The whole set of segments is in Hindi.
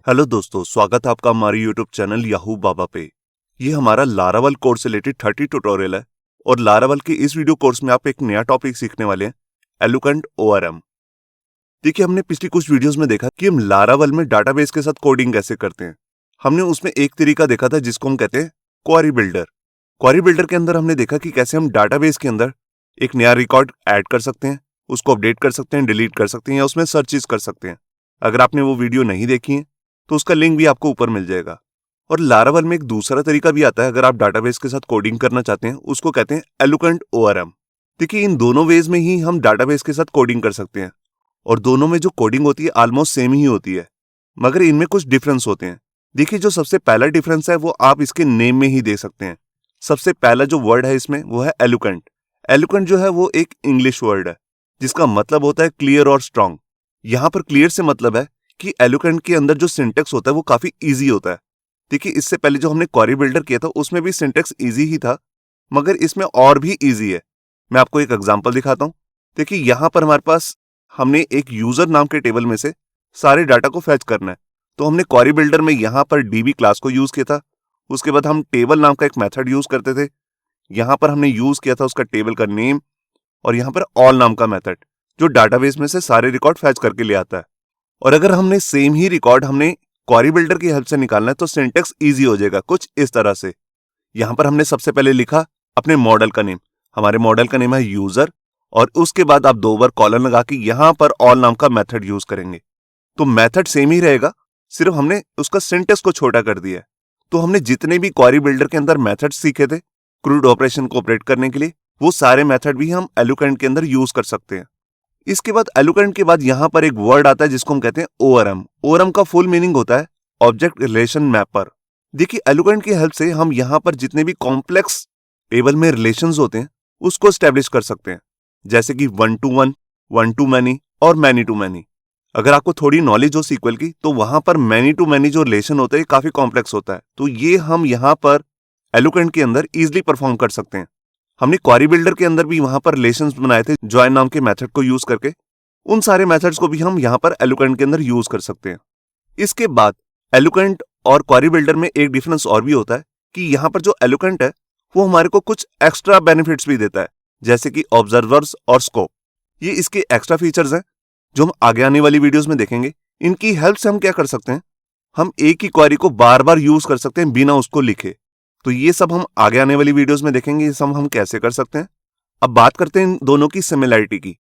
हेलो दोस्तों, स्वागत है आपका हमारे यूट्यूब चैनल याहू बाबा पे। ये हमारा लारावल कोर्स से रिलेटेड 30 ट्यूटोरियल है और लारावल के इस वीडियो कोर्स में आप एक नया टॉपिक सीखने वाले हैं, एलोकेंट ओआरएम। देखिए, हमने पिछली कुछ वीडियोस में देखा कि हम लारावल में डाटाबेस के साथ कोडिंग कैसे करते हैं। हमने उसमें एक तरीका देखा था जिसको हम कहते हैं क्वेरी बिल्डर। क्वेरी बिल्डर के अंदर हमने देखा कि कैसे हम डाटाबेस के अंदर एक नया रिकॉर्ड ऐड कर सकते हैं, उसको अपडेट कर सकते हैं, डिलीट कर सकते हैं या उसमें सर्चेस कर सकते हैं। अगर आपने वो वीडियो नहीं देखी है तो उसका लिंक भी आपको ऊपर मिल जाएगा। और लारावल में एक दूसरा तरीका भी आता है अगर आप डाटाबेस के साथ कोडिंग करना चाहते हैं, उसको कहते हैं एलोकेंट ओआरएम। देखिए, इन दोनों वेज में ही हम डाटाबेस के साथ कोडिंग कर सकते हैं और दोनों में जो कोडिंग होती है ऑलमोस्ट सेम ही होती है, मगर इनमें कुछ डिफरेंस होते हैं। देखिए, जो सबसे पहला डिफरेंस है वो आप इसके नेम में ही देख सकते हैं। सबसे पहला जो वर्ड है इसमें वो है एलोकेंट। एलोकेंट जो है वो एक इंग्लिश वर्ड है जिसका मतलब होता है क्लियर और स्ट्रांग। यहाँ पर क्लियर से मतलब है कि एलोकेंट के अंदर जो सिंटेक्स होता है वो काफी इजी होता है। देखिए, इससे पहले जो हमने क्वेरी बिल्डर किया था उसमें भी सिंटेक्स इजी ही था, मगर इसमें और भी इजी है। मैं आपको एक एग्जांपल दिखाता हूं। देखिए, यहां पर हमारे पास हमने एक यूजर नाम के टेबल में से सारे डाटा को फैच करना है। तो हमने क्वेरी बिल्डर में यहां पर डीबी क्लास को यूज किया था। उसके बाद हम टेबल नाम का एक मेथड यूज करते थे। यहां पर हमने यूज किया था उसका टेबल का नेम और यहां पर ऑल नाम का मेथड जो डाटाबेस में से सारे रिकॉर्ड फैच करके ले आता है। और अगर हमने सेम ही रिकॉर्ड हमने क्वेरी बिल्डर की हेल्प से निकालना है तो सिंटेक्स इजी हो जाएगा कुछ इस तरह से। यहां पर हमने सबसे पहले लिखा अपने मॉडल का नेम। हमारे मॉडल का नेम है यूजर और उसके बाद आप 2 बार कॉलन लगा के यहां पर ऑल नाम का मेथड यूज करेंगे। तो मेथड सेम ही रहेगा, सिर्फ हमने उसका सिंटेक्स को छोटा कर दिया है। तो हमने जितने भी क्वेरी बिल्डर के अंदर मेथड सीखे थे क्रूड ऑपरेशन को ऑपरेट करने के लिए, वो सारे मेथड भी हम एलोकेंट के अंदर यूज कर सकते हैं। इसके बाद एलोकेंट के बाद यहां पर एक वर्ड आता है जिसको हम कहते हैं ओआरएम। ओआरएम का फुल मीनिंग होता है ऑब्जेक्ट रिलेशन मैपर। देखिए, एलोकेंट की हेल्प से हम यहां पर जितने भी कॉम्प्लेक्स टेबल में रिलेशंस होते हैं उसको स्टैब्लिश कर सकते हैं, जैसे कि 1 to 1, 1 to many और many to many। अगर आपको थोड़ी नॉलेज हो सीक्वल की तो वहां पर मैनी टू मैनी जो रिलेशन होता है काफी कॉम्प्लेक्स होता है, तो ये हम यहां पर एलोकेंट के अंदर इजिली परफॉर्म कर सकते हैं। हमने क्वेरी बिल्डर के अंदर भी वहां पर रिलेशंस बनाए थे जॉइन नाम के मेथड को यूज करके। उन सारे मेथड्स को भी हम यहां पर एलोकेंट के अंदर यूज कर सकते हैं। इसके बाद एलोकेंट और क्वेरी बिल्डर में एक डिफरेंस और भी होता है कि यहां पर जो एलोकेंट है वो हमारे को कुछ एक्स्ट्रा बेनिफिट्स भी देता है, जैसे कि ऑब्जर्वर्स और स्कोप। ये इसके एक्स्ट्रा फीचर्स हैं जो हम आगे आने वाली वीडियोस में देखेंगे। इनकी हेल्प से हम क्या कर सकते हैं, हम एक ही क्वेरी को बार बार यूज कर सकते हैं बिना उसको लिखे। तो ये सब हम आगे आने वाली वीडियोस में देखेंगे, ये सब हम कैसे कर सकते हैं। अब बात करते हैं इन दोनों की सिमिलैरिटी की।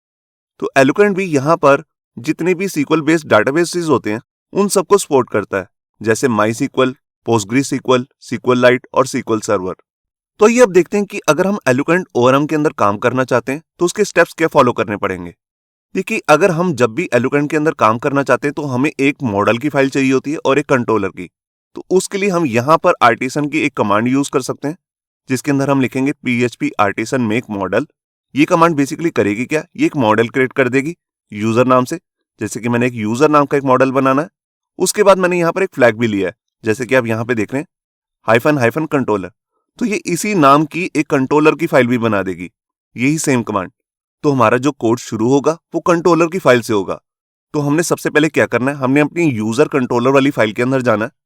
तो एलोकेंट भी यहां पर जितने भी सीक्वल बेस्ड डाटाबेसेस होते हैं उन सबको सपोर्ट करता है, जैसे माई सीक्वल, पोस्टग्रीसीक्वल, सीक्वललाइट और सीक्वल सर्वर। तो ये अब देखते हैं कि अगर हम एलोकेंट ओआरएम के अंदर काम करना चाहते हैं तो उसके स्टेप्स क्या फॉलो करने पड़ेंगे। देखिए, अगर हम जब भी एलोकेंट के अंदर काम करना चाहते हैं तो हमें एक मॉडल की फाइल चाहिए होती है और एक कंट्रोलर की। तो उसके लिए हम यहां पर आर्टिसन की एक कमांड यूज कर सकते हैं जिसके अंदर हम लिखेंगे php artisan make model। ये कमांड बेसिकली करेगी क्या, ये एक मॉडल क्रिएट कर देगी यूजर नाम से। जैसे कि मैंने एक यूजर नाम का एक मॉडल बनाना है, उसके बाद मैंने यहाँ पर एक फ्लैग भी लिया है, जैसे कि आप यहाँ पे देख रहे हैं हाइफन कंट्रोलर। तो ये इसी नाम की एक कंट्रोलर की फाइल भी बना देगी, यही सेम कमांड। तो हमारा जो कोड शुरू होगा वो कंट्रोलर की फाइल से होगा। तो हमने सबसे पहले क्या करना है, हमने अपनी यूजर कंट्रोलर वाली फाइल के अंदर जाना है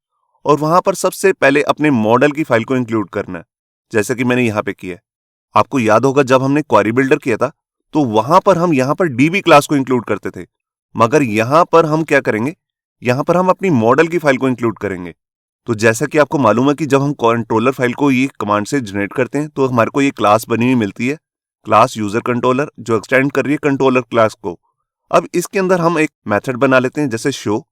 और वहां पर सबसे पहले अपने मॉडल की फाइल को इंक्लूड करना है, जैसे कि मैंने यहां पे किया है। आपको याद होगा जब हमने क्वेरी बिल्डर किया था तो वहां पर हम यहां पर डीबी क्लास को इंक्लूड करते थे, मगर यहां पर हम क्या करेंगे, यहां पर हम अपनी मॉडल की फाइल को इंक्लूड करेंगे। तो जैसा कि आपको मालूम है कि जब हम कंट्रोलर फाइल को ये कमांड से जनरेट करते हैं तो हमारे को ये क्लास बनी हुई मिलती है, क्लास यूजर कंट्रोलर, जो एक्सटेंड कर रही है कंट्रोलर क्लास को। अब इसके अंदर हम एक मेथड बना लेते हैं जैसे शो।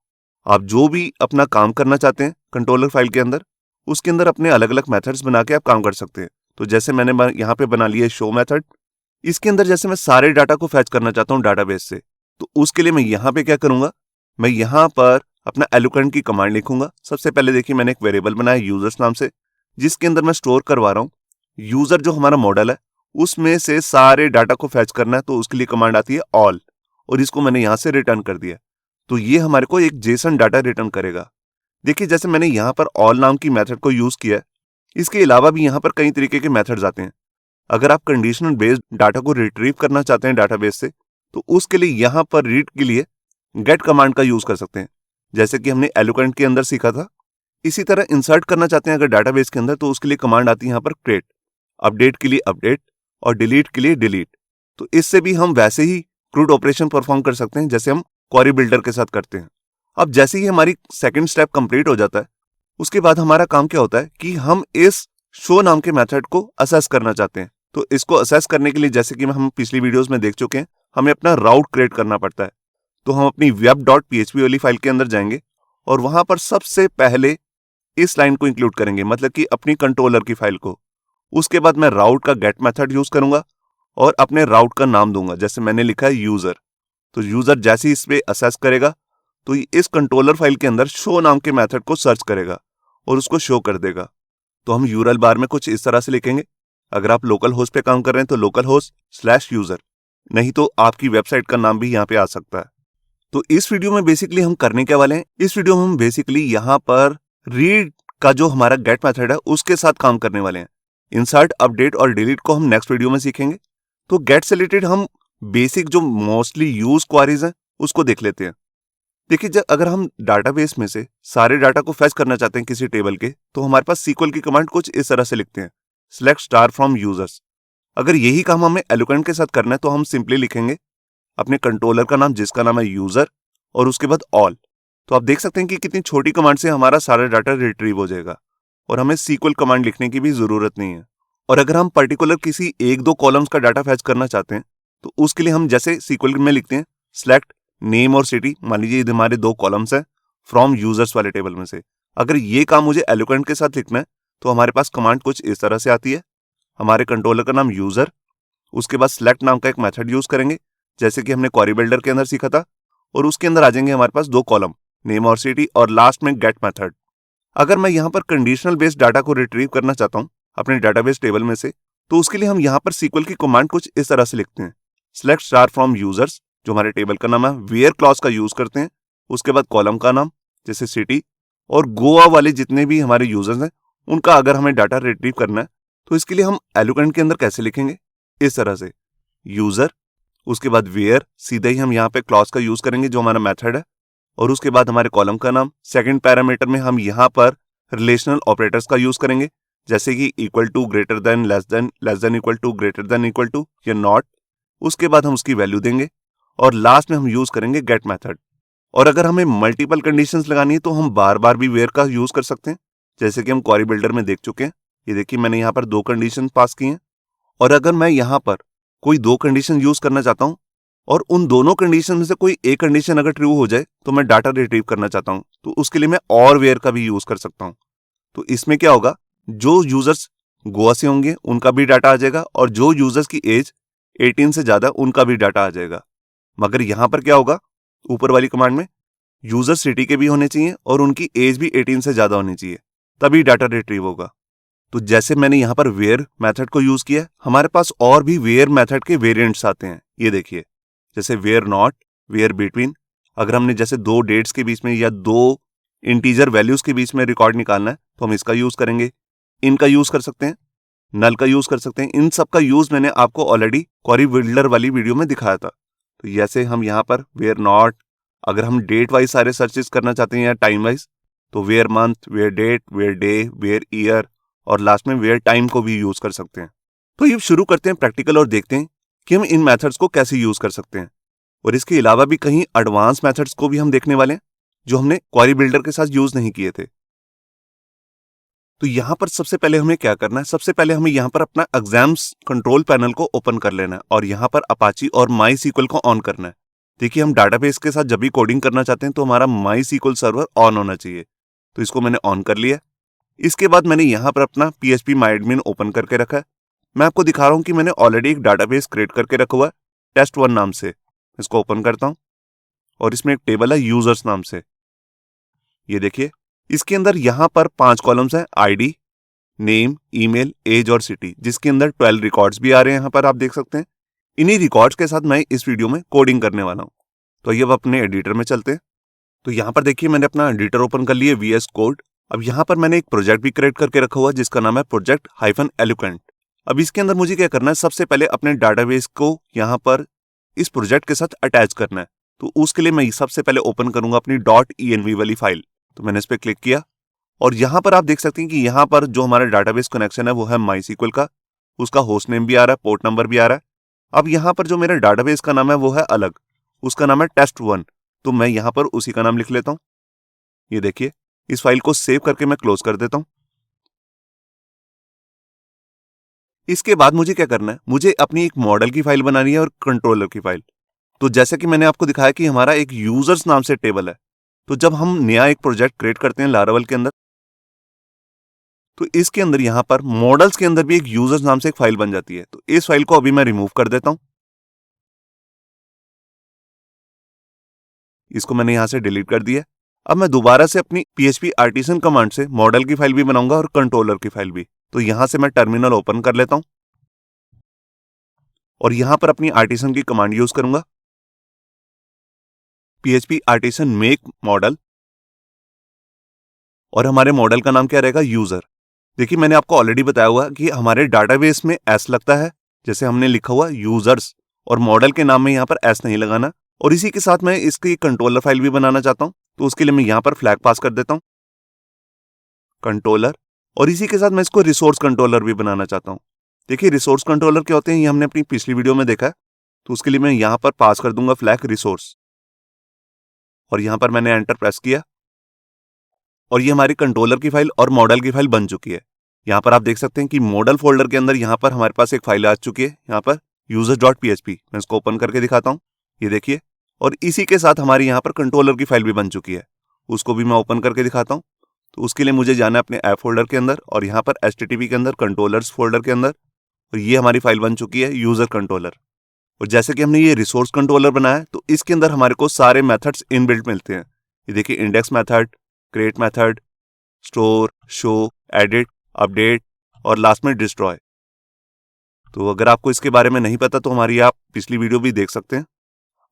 आप जो भी अपना काम करना चाहते हैं कंट्रोलर फाइल के अंदर, उसके अंदर अपने अलग अलग मेथड्स बना के आप काम कर सकते हैं। तो जैसे मैंने यहाँ पे बना लिया है शो मेथड। इसके अंदर जैसे मैं सारे डाटा को फैच करना चाहता हूँ डाटाबेस से, तो उसके लिए मैं यहाँ पे क्या करूंगा, मैं यहाँ पर अपना एलोकेंट की कमांड लिखूंगा। सबसे पहले देखिए, मैंने एक वेरिएबल बनाया यूजर्स नाम से जिसके अंदर मैं स्टोर करवा रहा हूँ यूजर जो हमारा मॉडल है उसमें से सारे डाटा को फैच करना है। तो उसके लिए कमांड आती है ऑल और इसको मैंने यहां से रिटर्न कर दिया। तो ये हमारे को एक जेसन डाटा रिटर्न करेगा। देखिए, जैसे मैंने यहां पर ऑल नाम की मेथड को यूज किया है, इसके अलावा भी यहां पर कई तरीके के मेथड्स आते हैं। अगर आप कंडीशनल बेस्ड डाटा को रिट्रीव करना चाहते हैं डाटाबेस से, तो उसके लिए यहां पर रीड के लिए गेट कमांड का यूज कर सकते हैं। जैसे कि हमने एलुकेंट के अंदर सीखा था। इसी तरह इंसर्ट करना चाहते हैं अगर डाटाबेस के अंदर, तो उसके लिए कमांड आती है यहाँ पर क्रिएट, अपडेट के लिए अपडेट और डिलीट के लिए डिलीट। तो इससे भी हम वैसे ही क्रूड ऑपरेशन परफॉर्म कर सकते हैं जैसे हम क्वेरी बिल्डर के साथ करते हैं। अब जैसे ही हमारी सेकंड स्टेप कंप्लीट हो जाता है, उसके बाद हमारा काम क्या होता है कि हम इस शो नाम के मेथड को असेस करना चाहते हैं। तो इसको असेस करने के लिए, जैसे कि हम पिछली वीडियोस में देख चुके हैं, हमें अपना राउट क्रिएट करना पड़ता है। तो हम अपनी web.php वाली फाइल के अंदर जाएंगे और वहां पर सबसे पहले इस लाइन को इंक्लूड करेंगे, मतलब कि अपनी कंट्रोलर की फाइल को। उसके बाद मैं राउट का गेट मेथड यूज करूंगा और अपने राउट का नाम दूंगा, जैसे मैंने लिखा है यूजर। तो यूजर जैसे ही इस पे असेस करेगा तो इस कंट्रोलर फाइल के अंदर शो नाम के मेथड को सर्च करेगा और उसको शो कर देगा। तो हम यूआरएल बार में कुछ इस तरह से लिखेंगे। अगर आप लोकल होस्ट पे काम कर रहे हैं तो लोकल होस्ट /यूजर, नहीं तो आपकी वेबसाइट का नाम भी यहाँ पे आ सकता है। तो इस वीडियो में बेसिकली हम करने क्या वाले हैं, इस वीडियो में हम बेसिकली यहाँ पर रीड का जो हमारा गेट मेथड है उसके साथ काम करने वाले हैं। इंसर्ट, अपडेट और डिलीट को हम नेक्स्ट वीडियो में सीखेंगे। तो गेट से रिलेटेड हम बेसिक जो मोस्टली यूज क्वारीज हैं उसको देख लेते हैं। देखिए, जब अगर हम डाटाबेस में से सारे डाटा को फेच करना चाहते हैं किसी टेबल के, तो हमारे पास सीक्वल की कमांड कुछ इस तरह से लिखते हैं, select स्टार फ्रॉम यूजर्स। अगर यही काम हमें एलुकेंट के साथ करना है तो हम सिंपली लिखेंगे अपने कंट्रोलर का नाम, जिसका नाम है यूजर, और उसके बाद ऑल। तो आप देख सकते हैं कि कितनी छोटी कमांड से हमारा सारा डाटा रिट्रीव हो जाएगा और हमें सीक्वल कमांड लिखने की भी जरूरत नहीं है। और अगर हम पर्टिकुलर किसी 1-2 कॉलम्स का डाटा फेच करना चाहते हैं तो उसके लिए हम जैसे सीक्वल में लिखते हैं select नेम और सिटी। मान लीजिए ये हमारे 2 कॉलम्स हैं फ्रॉम यूजर्स वाले टेबल में से। अगर ये काम मुझे एलुकेंट के साथ लिखना है तो हमारे पास कमांड कुछ इस तरह से आती है, हमारे कंट्रोलर का नाम यूजर, उसके बाद select नाम का एक मेथड यूज करेंगे जैसे कि हमने क्वेरी बिल्डर के अंदर सीखा था, और उसके अंदर आ जाएंगे हमारे पास 2 कॉलम, नेम और सिटी, और लास्ट में गेट मेथड। अगर मैं यहाँ पर कंडीशनल बेस्ड डाटा को रिट्रीव करना चाहता हूँ अपने डाटाबेस टेबल में से, तो उसके लिए हम यहाँ पर सीक्वल की कमांड कुछ इस तरह से लिखते हैं, select स्टार फ्रॉम यूजर्स, जो हमारे टेबल का नाम है, वेयर क्लॉज का यूज करते हैं, उसके बाद कॉलम का नाम जैसे सिटी, और गोवा वाले जितने भी हमारे यूजर्स हैं उनका अगर हमें डाटा रिट्रीव करना है तो इसके लिए हम एलुकेंट के अंदर कैसे लिखेंगे, इस तरह से यूजर, उसके बाद वेयर, सीधे ही हम यहाँ पे क्लॉज का यूज करेंगे जो हमारा मेथड है, और उसके बाद हमारे कॉलम का नाम। सेकंड पैरामीटर में हम यहाँ पर रिलेशनल ऑपरेटर्स का यूज करेंगे जैसे कि equal to, greater than, less than equal to, greater than equal to या नॉट। उसके बाद हम उसकी वैल्यू देंगे और लास्ट में हम यूज करेंगे गेट मेथड। और अगर हमें मल्टीपल कंडीशंस लगानी है तो हम बार बार भी वेयर का यूज कर सकते हैं, जैसे कि हम क्वेरी बिल्डर में देख चुके हैं। ये देखिए मैंने यहाँ पर 2 कंडीशन पास की हैं, और अगर मैं यहाँ पर कोई 2 कंडीशन यूज करना चाहता हूँ और उन दोनों कंडीशन में से कोई एक कंडीशन अगर ट्रू हो जाए तो मैं डाटा रिट्रीव करना चाहता हूँ, तो उसके लिए मैं और वेयर का भी यूज कर सकता हूँ। तो इसमें क्या होगा, जो यूजर्स गोवा से होंगे उनका भी डाटा आ जाएगा, और जो यूजर्स की एज 18 से ज्यादा उनका भी डाटा आ जाएगा। मगर यहाँ पर क्या होगा, ऊपर वाली कमांड में यूजर सिटी के भी होने चाहिए और उनकी एज भी 18 से ज्यादा होनी चाहिए, तभी डाटा रिट्रीव होगा। तो जैसे मैंने यहाँ पर वेयर मेथड को यूज किया, हमारे पास और भी वेयर मेथड के वेरिएंट्स आते हैं। ये देखिए, जैसे वेयर नॉट, वेयर बिटवीन। अगर हमने जैसे 2 डेट्स के बीच में या 2 इंटीजर वैल्यूज के बीच में रिकॉर्ड निकालना है तो हम इसका यूज करेंगे। इनका यूज कर सकते हैं, नल का यूज कर सकते हैं। इन सब का यूज मैंने आपको ऑलरेडी क्वेरी बिल्डर वाली वीडियो में दिखाया था। तो जैसे हम यहाँ पर वेयर नॉट, अगर हम डेट वाइज सारे सर्चेस करना चाहते हैं या टाइम वाइज, तो where month, where date, where day, where year, और लास्ट में वेयर टाइम को भी यूज कर सकते हैं। तो ये शुरू करते हैं प्रैक्टिकल और देखते हैं कि हम इन मेथड्स को कैसे यूज कर सकते हैं। और इसके अलावा भी कहीं एडवांस मेथड्स को भी हम देखने वाले हैं जो हमने क्वेरी बिल्डर के साथ यूज नहीं किए थे। तो यहां पर सबसे पहले हमें क्या करना है, सबसे पहले हमें यहां पर अपना एग्जाम्स कंट्रोल पैनल को ओपन कर लेना है और यहां पर अपाची और माई सीक्वल को ऑन करना है। देखिए, हम डाटाबेस के साथ जब भी कोडिंग करना चाहते हैं तो हमारा माई सीक्वल सर्वर ऑन होना चाहिए। तो इसको मैंने ऑन कर लिया। इसके बाद मैंने यहां पर अपना PHP MyAdmin ओपन करके रखा है। मैं आपको दिखा रहा हूं कि मैंने ऑलरेडी एक डाटाबेस क्रिएट करके रखा हुआ है test1 नाम से। इसको ओपन करता हूं और इसमें एक टेबल है यूजर्स नाम से। ये देखिए, इसके अंदर यहां पर 5 कॉलम्स हैं, आईडी, नेम, ईमेल, एज और सिटी, जिसके अंदर 12 रिकॉर्ड्स भी आ रहे हैं। यहां पर आप देख सकते हैं। इन्हीं रिकॉर्ड्स के साथ मैं इस वीडियो में कोडिंग करने वाला हूं। तो ये अब अपने एडिटर में चलते हैं। तो यहां पर देखिए, मैंने अपना एडिटर ओपन कर लिया, VS कोड। अब यहां पर मैंने एक प्रोजेक्ट भी क्रिएट करके रखा हुआ है जिसका नाम है project-eloquent। अब इसके अंदर मुझे क्या करना है, सबसे पहले अपने डाटाबेस को यहां पर इस प्रोजेक्ट के साथ अटैच करना है। तो उसके लिए मैं सबसे पहले ओपन करूंगा अपनी .env वाली फाइल। तो मैंने इस पर क्लिक किया और यहां पर आप देख सकते हैं कि यहां पर जो हमारा डाटाबेस कनेक्शन है वो है माईसीक्वल का, उसका होस्ट नेम भी आ रहा है, पोर्ट नंबर भी आ रहा है। अब यहां पर जो मेरा डाटाबेस का नाम है वो है अलग, उसका नाम है test1। तो मैं यहां पर उसी का नाम लिख लेता हूं। ये देखिए, इस फाइल को सेव करके मैं क्लोज कर देता हूं। इसके बाद मुझे क्या करना है, मुझे अपनी एक मॉडल की फाइल बनानी है और कंट्रोलर की फाइल। तो जैसे कि मैंने आपको दिखाया कि हमारा एक यूजर्स नाम से टेबल है, तो जब हम नया एक प्रोजेक्ट क्रिएट करते हैं लारावल के अंदर, तो इसके अंदर यहां पर मॉडल्स के अंदर भी एक यूजर्स नाम से एक फाइल बन जाती है। तो इस फाइल को अभी मैं रिमूव कर देता हूं। इसको मैंने यहां से डिलीट कर दिया। अब मैं दोबारा से अपनी PHP आर्टिसन कमांड से मॉडल की फाइल भी बनाऊंगा और कंट्रोलर की फाइल भी। तो यहां से मैं टर्मिनल ओपन कर लेता हूं और यहां पर अपनी आर्टिसन की कमांड यूज करूंगा, PHP आर्टिसन मेक मॉडल, और हमारे मॉडल का नाम क्या रहेगा, यूजर। देखिए, मैंने आपको ऑलरेडी बताया हुआ कि हमारे डाटाबेस में एस लगता है, जैसे हमने लिखा हुआ यूजर्स, और मॉडल के नाम में यहां पर एस नहीं लगाना। और इसी के साथ मैं इसकी कंट्रोलर फाइल भी बनाना चाहता हूं, तो उसके लिए मैं यहां पर फ्लैग पास कर देता हूं, कंट्रोलर। और इसी के साथ मैं इसको रिसोर्स कंट्रोलर भी बनाना चाहता हूं। देखिए, रिसोर्स कंट्रोलर क्या होते हैं ये हमने अपनी पिछली वीडियो में देखा है। तो उसके लिए मैं यहां पर पास कर दूंगा फ्लैग रिसोर्स, और यहां पर मैंने एंटर प्रेस किया और ये हमारी कंट्रोलर की फाइल और मॉडल की फाइल बन चुकी है। यहां पर आप देख सकते हैं कि मॉडल फोल्डर के अंदर यहां पर हमारे पास एक फाइल आ चुकी है, यहां पर users.php। मैं इसको ओपन करके दिखाता हूं, ये देखिए। और इसी के साथ हमारी यहां पर कंट्रोलर की फाइल भी बन चुकी है, उसको भी मैं ओपन करके दिखाता हूं। तो उसके लिए मुझे जाना है अपने ऐप फोल्डर के अंदर और यहां पर HTTP के अंदर कंट्रोलर्स फोल्डर के अंदर, और ये हमारी फाइल बन चुकी है यूजर कंट्रोलर। और जैसे कि हमने ये रिसोर्स कंट्रोलर बनाया है, तो इसके अंदर हमारे को सारे मेथड्स इनबिल्ट मिलते हैं। ये देखिए, index method, create method, store, show, edit, update और लास्ट में डिस्ट्रॉय। तो अगर आपको इसके बारे में नहीं पता तो हमारी आप पिछली वीडियो भी देख सकते हैं।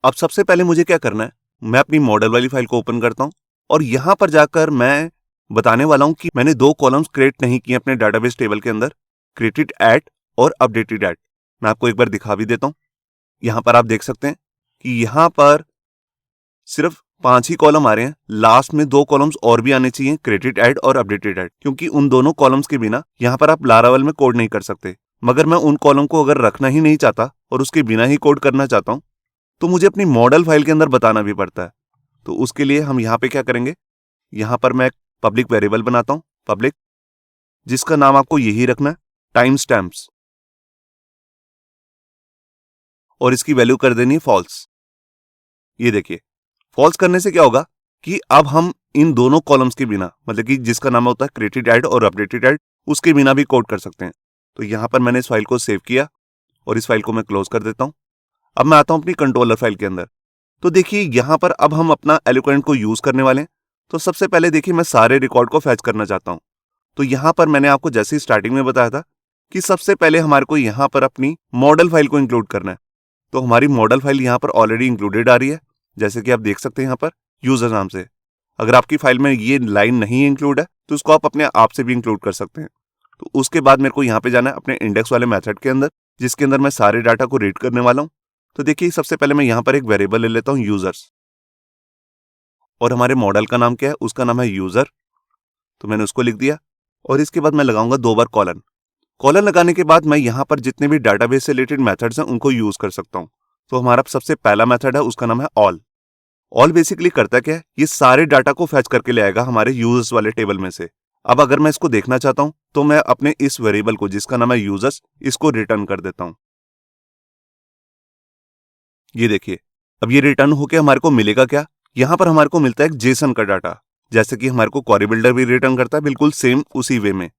अब सबसे पहले मुझे क्या करना है, मैं अपनी मॉडल वाली फाइल को ओपन करता हूं और यहां पर जाकर मैं बताने वाला हूं कि मैंने दो कॉलम्स क्रिएट नहीं किए अपने डाटाबेस टेबल के अंदर, क्रिएटेड एट और अपडेटेड एट। मैं आपको एक बार दिखा भी देता हूं। यहां पर आप देख सकते हैं कि यहां पर सिर्फ 5 ही कॉलम आ रहे हैं, लास्ट में 2 कॉलम्स और भी आने चाहिए, क्रिएटेड एट और अपडेटेड एट, क्योंकि उन दोनों कॉलम्स के बिना यहां पर आप लारावल में कोड नहीं कर सकते। मगर मैं उन कॉलम को अगर रखना ही नहीं चाहता और उसके बिना ही कोड करना चाहता हूं, तो मुझे अपनी मॉडल फाइल के अंदर बताना भी पड़ता है। तो उसके लिए हम यहां पे क्या करेंगे, यहां पर मैं एक पब्लिक वेरिएबल बनाता हूं, पब्लिक, जिसका नाम आपको यही रखना है, टाइम स्टैम्प्स, और इसकी वैल्यू कर देनी है फॉल्स। ये देखिए, फॉल्स करने से क्या होगा कि अब हम इन दोनों कॉलम्स के बिना, मतलब कि जिसका नाम होता है क्रिएटेड एट और अपडेटेड एट, उसके बिना भी कोड कर सकते हैं। तो यहां पर मैंने इस फाइल को सेव किया और इस फाइल को मैं क्लोज कर देता हूं। अब मैं आता हूं अपनी कंट्रोलर फाइल के अंदर। तो देखिए, यहां पर अब हम अपना एलोक्वेंट को यूज करने वाले हैं। तो सबसे पहले देखिए, मैं सारे रिकॉर्ड को फैच करना चाहता हूं। तो यहां पर मैंने आपको जैसे ही स्टार्टिंग में बताया था कि सबसे पहले हमारे को यहां पर अपनी मॉडल फाइल को इंक्लूड करना है। तो हमारी मॉडल फाइल यहां पर ऑलरेडी इंक्लूडेड आ रही है, जैसे कि आप देख सकते हैं यहां पर यूजर नाम से। अगर आपकी फाइल में ये लाइन नहीं इंक्लूड है तो उसको आप अपने आप से भी इंक्लूड कर सकते हैं। तो उसके बाद मेरे को यहाँ पे जाना है अपने इंडेक्स वाले मेथड के अंदर, जिसके अंदर मैं सारे डाटा को रीड करने वाला हूँ। तो देखिए, सबसे पहले मैं यहाँ पर एक वेरिएबल ले लेता हूँ यूजर्स, और हमारे मॉडल का नाम क्या है, उसका नाम है यूजर। तो मैंने उसको लिख दिया और इसके बाद मैं लगाऊंगा 2 बार कॉलन। कॉलन लगाने के बाद मैं यहाँ पर जितने भी डाटाबेस से रिलेटेड मेथड्स हैं उनको यूज कर सकता हूँ। तो हमारा सबसे पहला मेथड है, उसका नाम है ऑल। ऑल बेसिकली करता क्या है, ये सारे डाटा को फैच करके ले आएगा हमारे यूजर्स वाले टेबल में से। अब अगर मैं इसको देखना चाहता हूं तो मैं अपने इस वेरिएबल को, जिसका नाम है यूजर्स, इसको रिटर्न कर देता हूं। ये देखिए, अब ये रिटर्न होके हमारे को मिलेगा क्या, यहां पर हमारे को मिलता है एक जेसन का डाटा, जैसे कि हमारे को क्वेरी बिल्डर भी रिटर्न करता है, बिल्कुल सेम उसी वे में।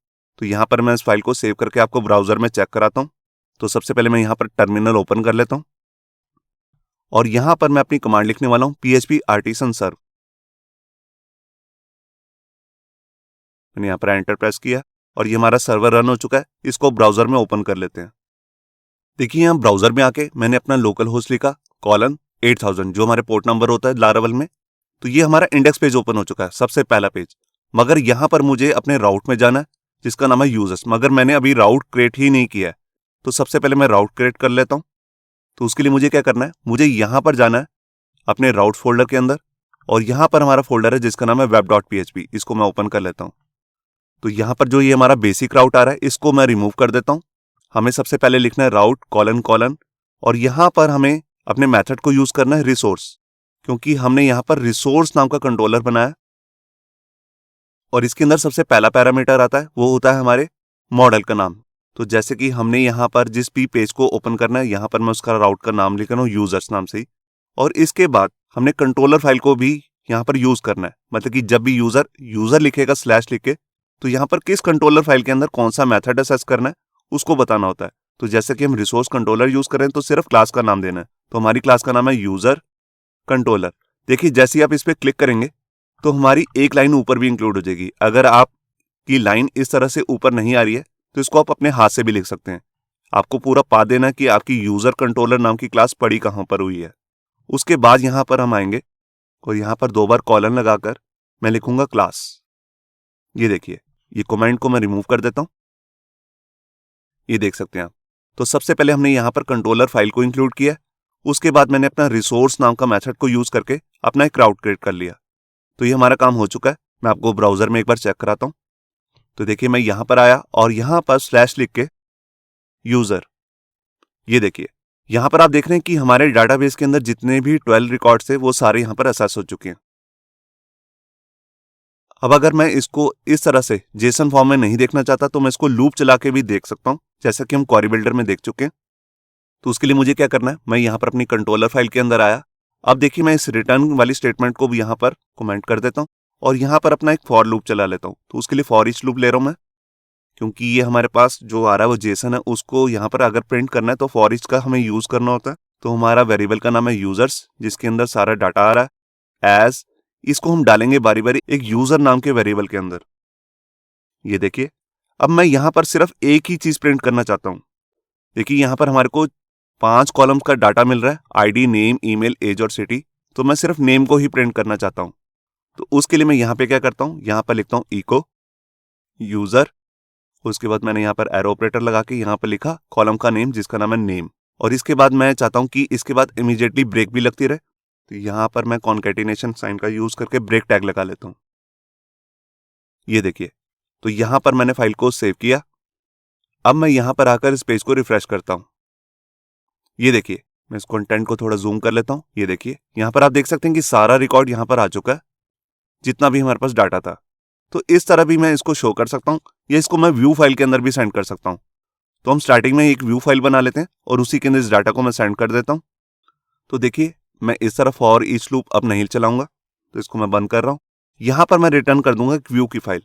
तो यहां पर मैं इस फाइल को सेव करके आपको ब्राउजर में चेक कराता हूं। तो सबसे पहले मैं यहां पर टर्मिनल ओपन कर लेता हूं और यहां पर मैं अपनी कमांड लिखने वाला हूं, PHP आर्टिसन सर्व। मैंने यहाँ पर एंटर प्रेस किया और ये हमारा सर्वर रन हो चुका है। इसको ब्राउजर में ओपन कर लेते हैं। देखिए, यहाँ ब्राउजर में आके मैंने अपना लोकल होस्ट लिखा, कॉलन 8000, जो हमारे पोर्ट नंबर होता है लारावल में। तो ये हमारा इंडेक्स पेज ओपन हो चुका है, सबसे पहला पेज। मगर यहाँ पर मुझे अपने राउट में जाना है, जिसका नाम है यूजर्स, मगर मैंने अभी राउट क्रिएट ही नहीं किया है। तो सबसे पहले मैं राउट क्रिएट कर लेता हूँ। तो उसके लिए मुझे क्या करना है, मुझे यहाँ पर जाना है अपने राउट फोल्डर के अंदर, और यहाँ पर हमारा फोल्डर है जिसका नाम है web.php। इसको मैं ओपन कर लेता हूँ। तो यहाँ पर जो ये हमारा बेसिक राउट आ रहा है इसको मैं रिमूव कर देता हूँ। हमें सबसे पहले लिखना है राउट कॉलन कॉलन, और यहाँ पर हमें अपने मेथड को यूज करना है रिसोर्स, क्योंकि हमने यहाँ पर रिसोर्स नाम का कंट्रोलर बनाया, और इसके अंदर सबसे पहला पैरामीटर आता है वो होता है हमारे मॉडल का नाम। तो जैसे कि हमने यहाँ पर जिस भी पेज को ओपन करना है यहाँ पर मैं उसका राउट का नाम लिख रहा हूँ यूजर्स नाम से ही, और इसके बाद हमने कंट्रोलर फाइल को भी यहाँ पर यूज करना है। मतलब कि जब भी यूजर लिखेगा स्लैश लिख के, तो यहाँ पर किस कंट्रोलर फाइल के अंदर कौन सा मेथड असेस करना है उसको बताना होता है। तो जैसे कि हम रिसोर्स कंट्रोलर यूज करें तो सिर्फ क्लास का नाम देना है। तो हमारी क्लास का नाम है यूजर कंट्रोलर। देखिए जैसे ही आप इस पर क्लिक करेंगे तो हमारी एक लाइन ऊपर भी इंक्लूड हो जाएगी। अगर आपकी लाइन इस तरह से ऊपर नहीं आ रही है तो इसको आप अपने हाथ से भी लिख सकते हैं। आपको पूरा पा देना कि आपकी यूजर कंट्रोलर नाम की क्लास पड़ी कहां पर हुई है। उसके बाद यहां पर हम आएंगे और यहां पर 2 बार कॉलन लगाकर मैं लिखूंगा क्लास। ये देखिए, ये कमेंट को मैं रिमूव कर देता हूं। ये देख सकते हैं आप। तो सबसे पहले हमने यहां पर कंट्रोलर फाइल को इंक्लूड किया, उसके बाद मैंने अपना रिसोर्स नाम का मेथड को यूज करके अपना एक राउट क्रिएट कर लिया। तो ये हमारा काम हो चुका है। मैं आपको ब्राउजर में एक बार चेक कराता हूं। तो देखिए मैं यहां पर आया और यहां पर स्लैश लिख के यूजर, ये देखिए यहां पर आप देख रहे हैं कि हमारे डाटाबेस के अंदर जितने भी 12 रिकॉर्ड्स थे वो सारे यहां पर असेस हो चुके हैं। अब अगर मैं इसको इस तरह से जेसन फॉर्म में नहीं देखना चाहता तो मैं इसको लूप चला के भी देख सकता हूं, जैसा कि हम क्वेरी बिल्डर में देख चुके हैं। तो उसके लिए मुझे क्या करना है, मैं यहां पर अपनी कंट्रोलर फाइल के अंदर आया। अब देखिए मैं इस रिटर्न वाली स्टेटमेंट को भी यहां पर कमेंट कर देता हूं और यहां पर अपना एक फॉर लूप चला लेता हूं। तो उसके लिए फॉर ईच लूप ले रहा हूं मैं, क्योंकि ये हमारे पास जो आ रहा है वो जेसन है, उसको यहाँ पर अगर प्रिंट करना है तो फॉर ईच का हमें यूज करना होता है। तो हमारा वेरिएबल का नाम है यूजर्स, जिसके अंदर सारा डाटा आ रहा है एज। इसको हम डालेंगे बारी बारी एक यूजर नाम के वेरिएबल के अंदर। ये देखिए अब मैं यहाँ पर सिर्फ एक ही चीज प्रिंट करना चाहता हूँ। देखिए यहाँ पर हमारे को 5 कॉलम्स का डाटा मिल रहा है, आईडी, नेम, ईमेल, एज और सिटी। तो मैं सिर्फ नेम को ही प्रिंट करना चाहता हूँ। तो उसके लिए मैं यहाँ पे क्या करता हूँ, यहाँ पर लिखता हूँ इको यूजर। उसके बाद मैंने यहाँ पर एरो ऑपरेटर लगा के यहाँ पर लिखा कॉलम का नेम जिसका नाम है नेम। और इसके बाद मैं चाहता हूँ कि इसके बाद इमीडिएटली ब्रेक भी लगती रहे। तो यहाँ पर मैं कॉन्केटिनेशन साइन का यूज करके ब्रेक टैग लगा लेता हूँ। ये देखिए, तो यहाँ पर मैंने फाइल को सेव किया। अब मैं यहाँ पर आकर इस पेज को रिफ्रेश करता हूँ। ये देखिए, मैं इस कंटेंट को थोड़ा जूम कर लेता हूँ। ये देखिए यहाँ पर आप देख सकते हैं कि सारा रिकॉर्ड यहाँ पर आ चुका है, जितना भी हमारे पास डाटा था। तो इस तरह भी मैं इसको शो कर सकता हूँ, या इसको मैं व्यू फाइल के अंदर भी सेंड कर सकता हूँ। तो हम स्टार्टिंग में एक व्यू फाइल बना लेते हैं और उसी के अंदर इस डाटा को मैं सेंड कर देता हूँ। तो देखिए मैं इस तरह फॉर ईच लूप अब नहीं चलाऊंगा, तो इसको मैं बंद कर रहा हूँ। यहाँ पर मैं रिटर्न कर दूंगा एक व्यू की फाइल,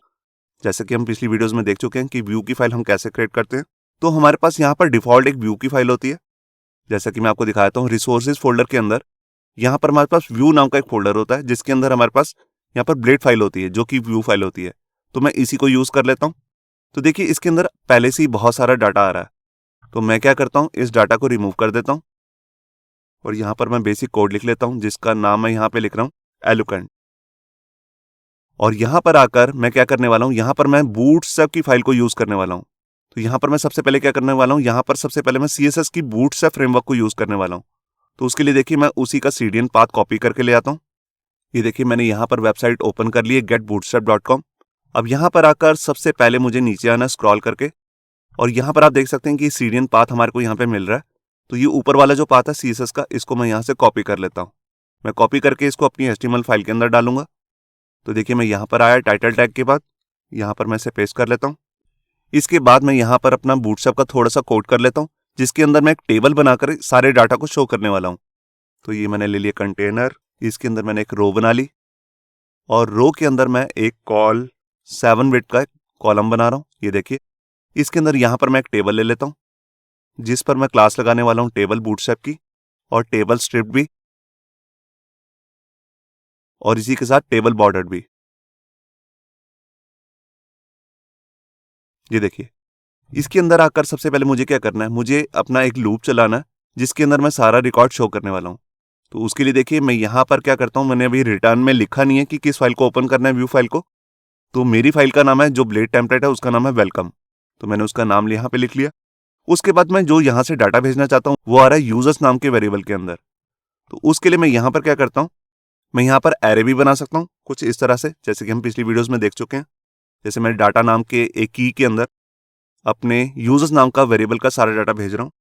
जैसे कि हम पिछली वीडियोस में देख चुके हैं कि व्यू की फाइल हम कैसे क्रिएट करते हैं। तो हमारे पास यहाँ पर डिफॉल्ट एक व्यू की फाइल होती है, जैसा कि मैं आपको दिखाता हूँ। रिसोर्सेज फोल्डर के अंदर यहाँ पर हमारे पास व्यू नाम का एक फोल्डर होता है, जिसके अंदर हमारे पास यहाँ पर ब्लेड फाइल होती है जो कि व्यू फाइल होती है। तो मैं इसी को यूज कर लेता हूँ। तो देखिए इसके अंदर पहले से ही बहुत सारा डाटा आ रहा है, तो मैं क्या करता हूँ, इस डाटा को रिमूव कर देता हूँ और यहाँ पर मैं बेसिक कोड लिख लेता हूँ जिसका नाम मैं यहाँ पे लिख रहा हूँ एलुकेंट। और यहाँ पर आकर मैं क्या करने वाला हूँ, यहाँ पर मैं बूटस्ट्रैप की फाइल को यूज करने वाला हूँ। तो यहाँ पर मैं सबसे पहले क्या करने वाला हूँ, यहाँ पर सबसे पहले मैं CSS की बूटस्ट्रैप फ्रेमवर्क को यूज करने वाला हूँ। तो उसके लिए देखिए मैं उसी का CDN पाथ कॉपी करके ले आता हूँ। ये देखिए मैंने यहाँ पर वेबसाइट ओपन कर ली है getbootstrap.com। अब यहाँ पर आकर सबसे पहले मुझे नीचे आना स्क्रॉल करके, और यहाँ पर आप देख सकते हैं कि CDN पाथ हमारे को यहाँ पे मिल रहा है। तो ये ऊपर वाला जो पाथ है CSS का, इसको मैं यहाँ से कॉपी कर लेता हूँ। मैं कॉपी करके इसको अपनी HTML फाइल के अंदर डालूंगा। तो देखिए मैं यहाँ पर आया टाइटल टैग के बाद, यहाँ पर मैं इसे पेस्ट कर लेता हूँ। इसके बाद मैं यहाँ पर अपना बूटस्ट्रैप का थोड़ा सा कोड कर लेता हूँ, जिसके अंदर मैं एक टेबल बनाकर सारे डाटा को शो करने वाला हूँ। तो ये मैंने ले लिया कंटेनर, इसके अंदर मैंने एक रो बना ली और रो के अंदर मैं एक कॉल 7 बिट का कॉलम बना रहा हूँ। ये देखिए इसके अंदर यहाँ पर मैं एक टेबल ले लेता हूँ, जिस पर मैं क्लास लगाने वाला हूँ टेबल बूटस्ट्रैप की, और टेबल स्ट्रिप भी, और इसी के साथ टेबल बॉर्डर भी। ये देखिए इसके अंदर आकर सबसे पहले मुझे क्या करना है, मुझे अपना एक लूप चलाना है जिसके अंदर मैं सारा रिकॉर्ड शो करने वाला हूँ। तो उसके लिए देखिए मैं यहाँ पर क्या करता हूँ, मैंने अभी रिटर्न में लिखा नहीं है कि किस फाइल को ओपन करना है व्यू फाइल को। तो मेरी फाइल का नाम है, जो ब्लेड टेम्पलेट है उसका नाम है वेलकम। तो मैंने उसका नाम यहाँ पे लिख लिया। उसके बाद मैं जो यहाँ से डाटा भेजना चाहता हूँ वो आ रहा है यूजर्स नाम के वेरिएबल के अंदर। तो उसके लिए मैं यहाँ पर क्या करता हूँ, मैं यहाँ पर एरे भी बना सकता हूँ कुछ इस तरह से, जैसे कि हम पिछली वीडियोस में देख चुके हैं। जैसे मैं डाटा नाम के एक की के अंदर अपने यूजर्स नाम का वेरिएबल का सारा डाटा भेज रहा हूँ।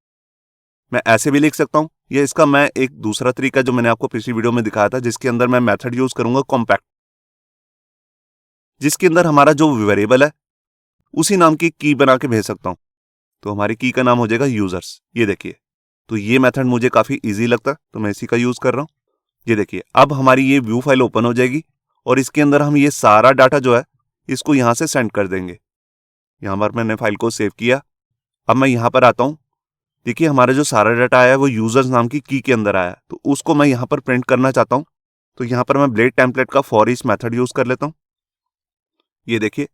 मैं ऐसे भी लिख सकता हूँ, या इसका मैं एक दूसरा तरीका जो मैंने आपको पिछली वीडियो में दिखाया था, जिसके अंदर मैं मेथड यूज करूंगा कॉम्पैक्ट, जिसके अंदर हमारा जो वेरिएबल है उसी नाम की की बना के भेज सकता हूं। तो हमारी की का नाम हो जाएगा यूजर्स। ये देखिए, तो ये मेथड मुझे काफी इजी लगता है, तो मैं इसी का यूज कर रहा हूं। ये देखिए, अब हमारी ये व्यू फाइल ओपन हो जाएगी और इसके अंदर हम ये सारा डाटा जो है इसको यहां से सेंड कर देंगे। यहां पर मैंने फाइल को सेव किया। अब मैं यहां पर आता हूं। देखिए, हमारा जो सारा डाटा आया है वो यूजर्स नाम की के अंदर आया है, तो उसको मैं यहां पर प्रिंट करना चाहता हूं। तो यहां पर मैं ब्लेड टेम्पलेट का फॉर ईच मेथड यूज कर लेता हूं। ये देखिए,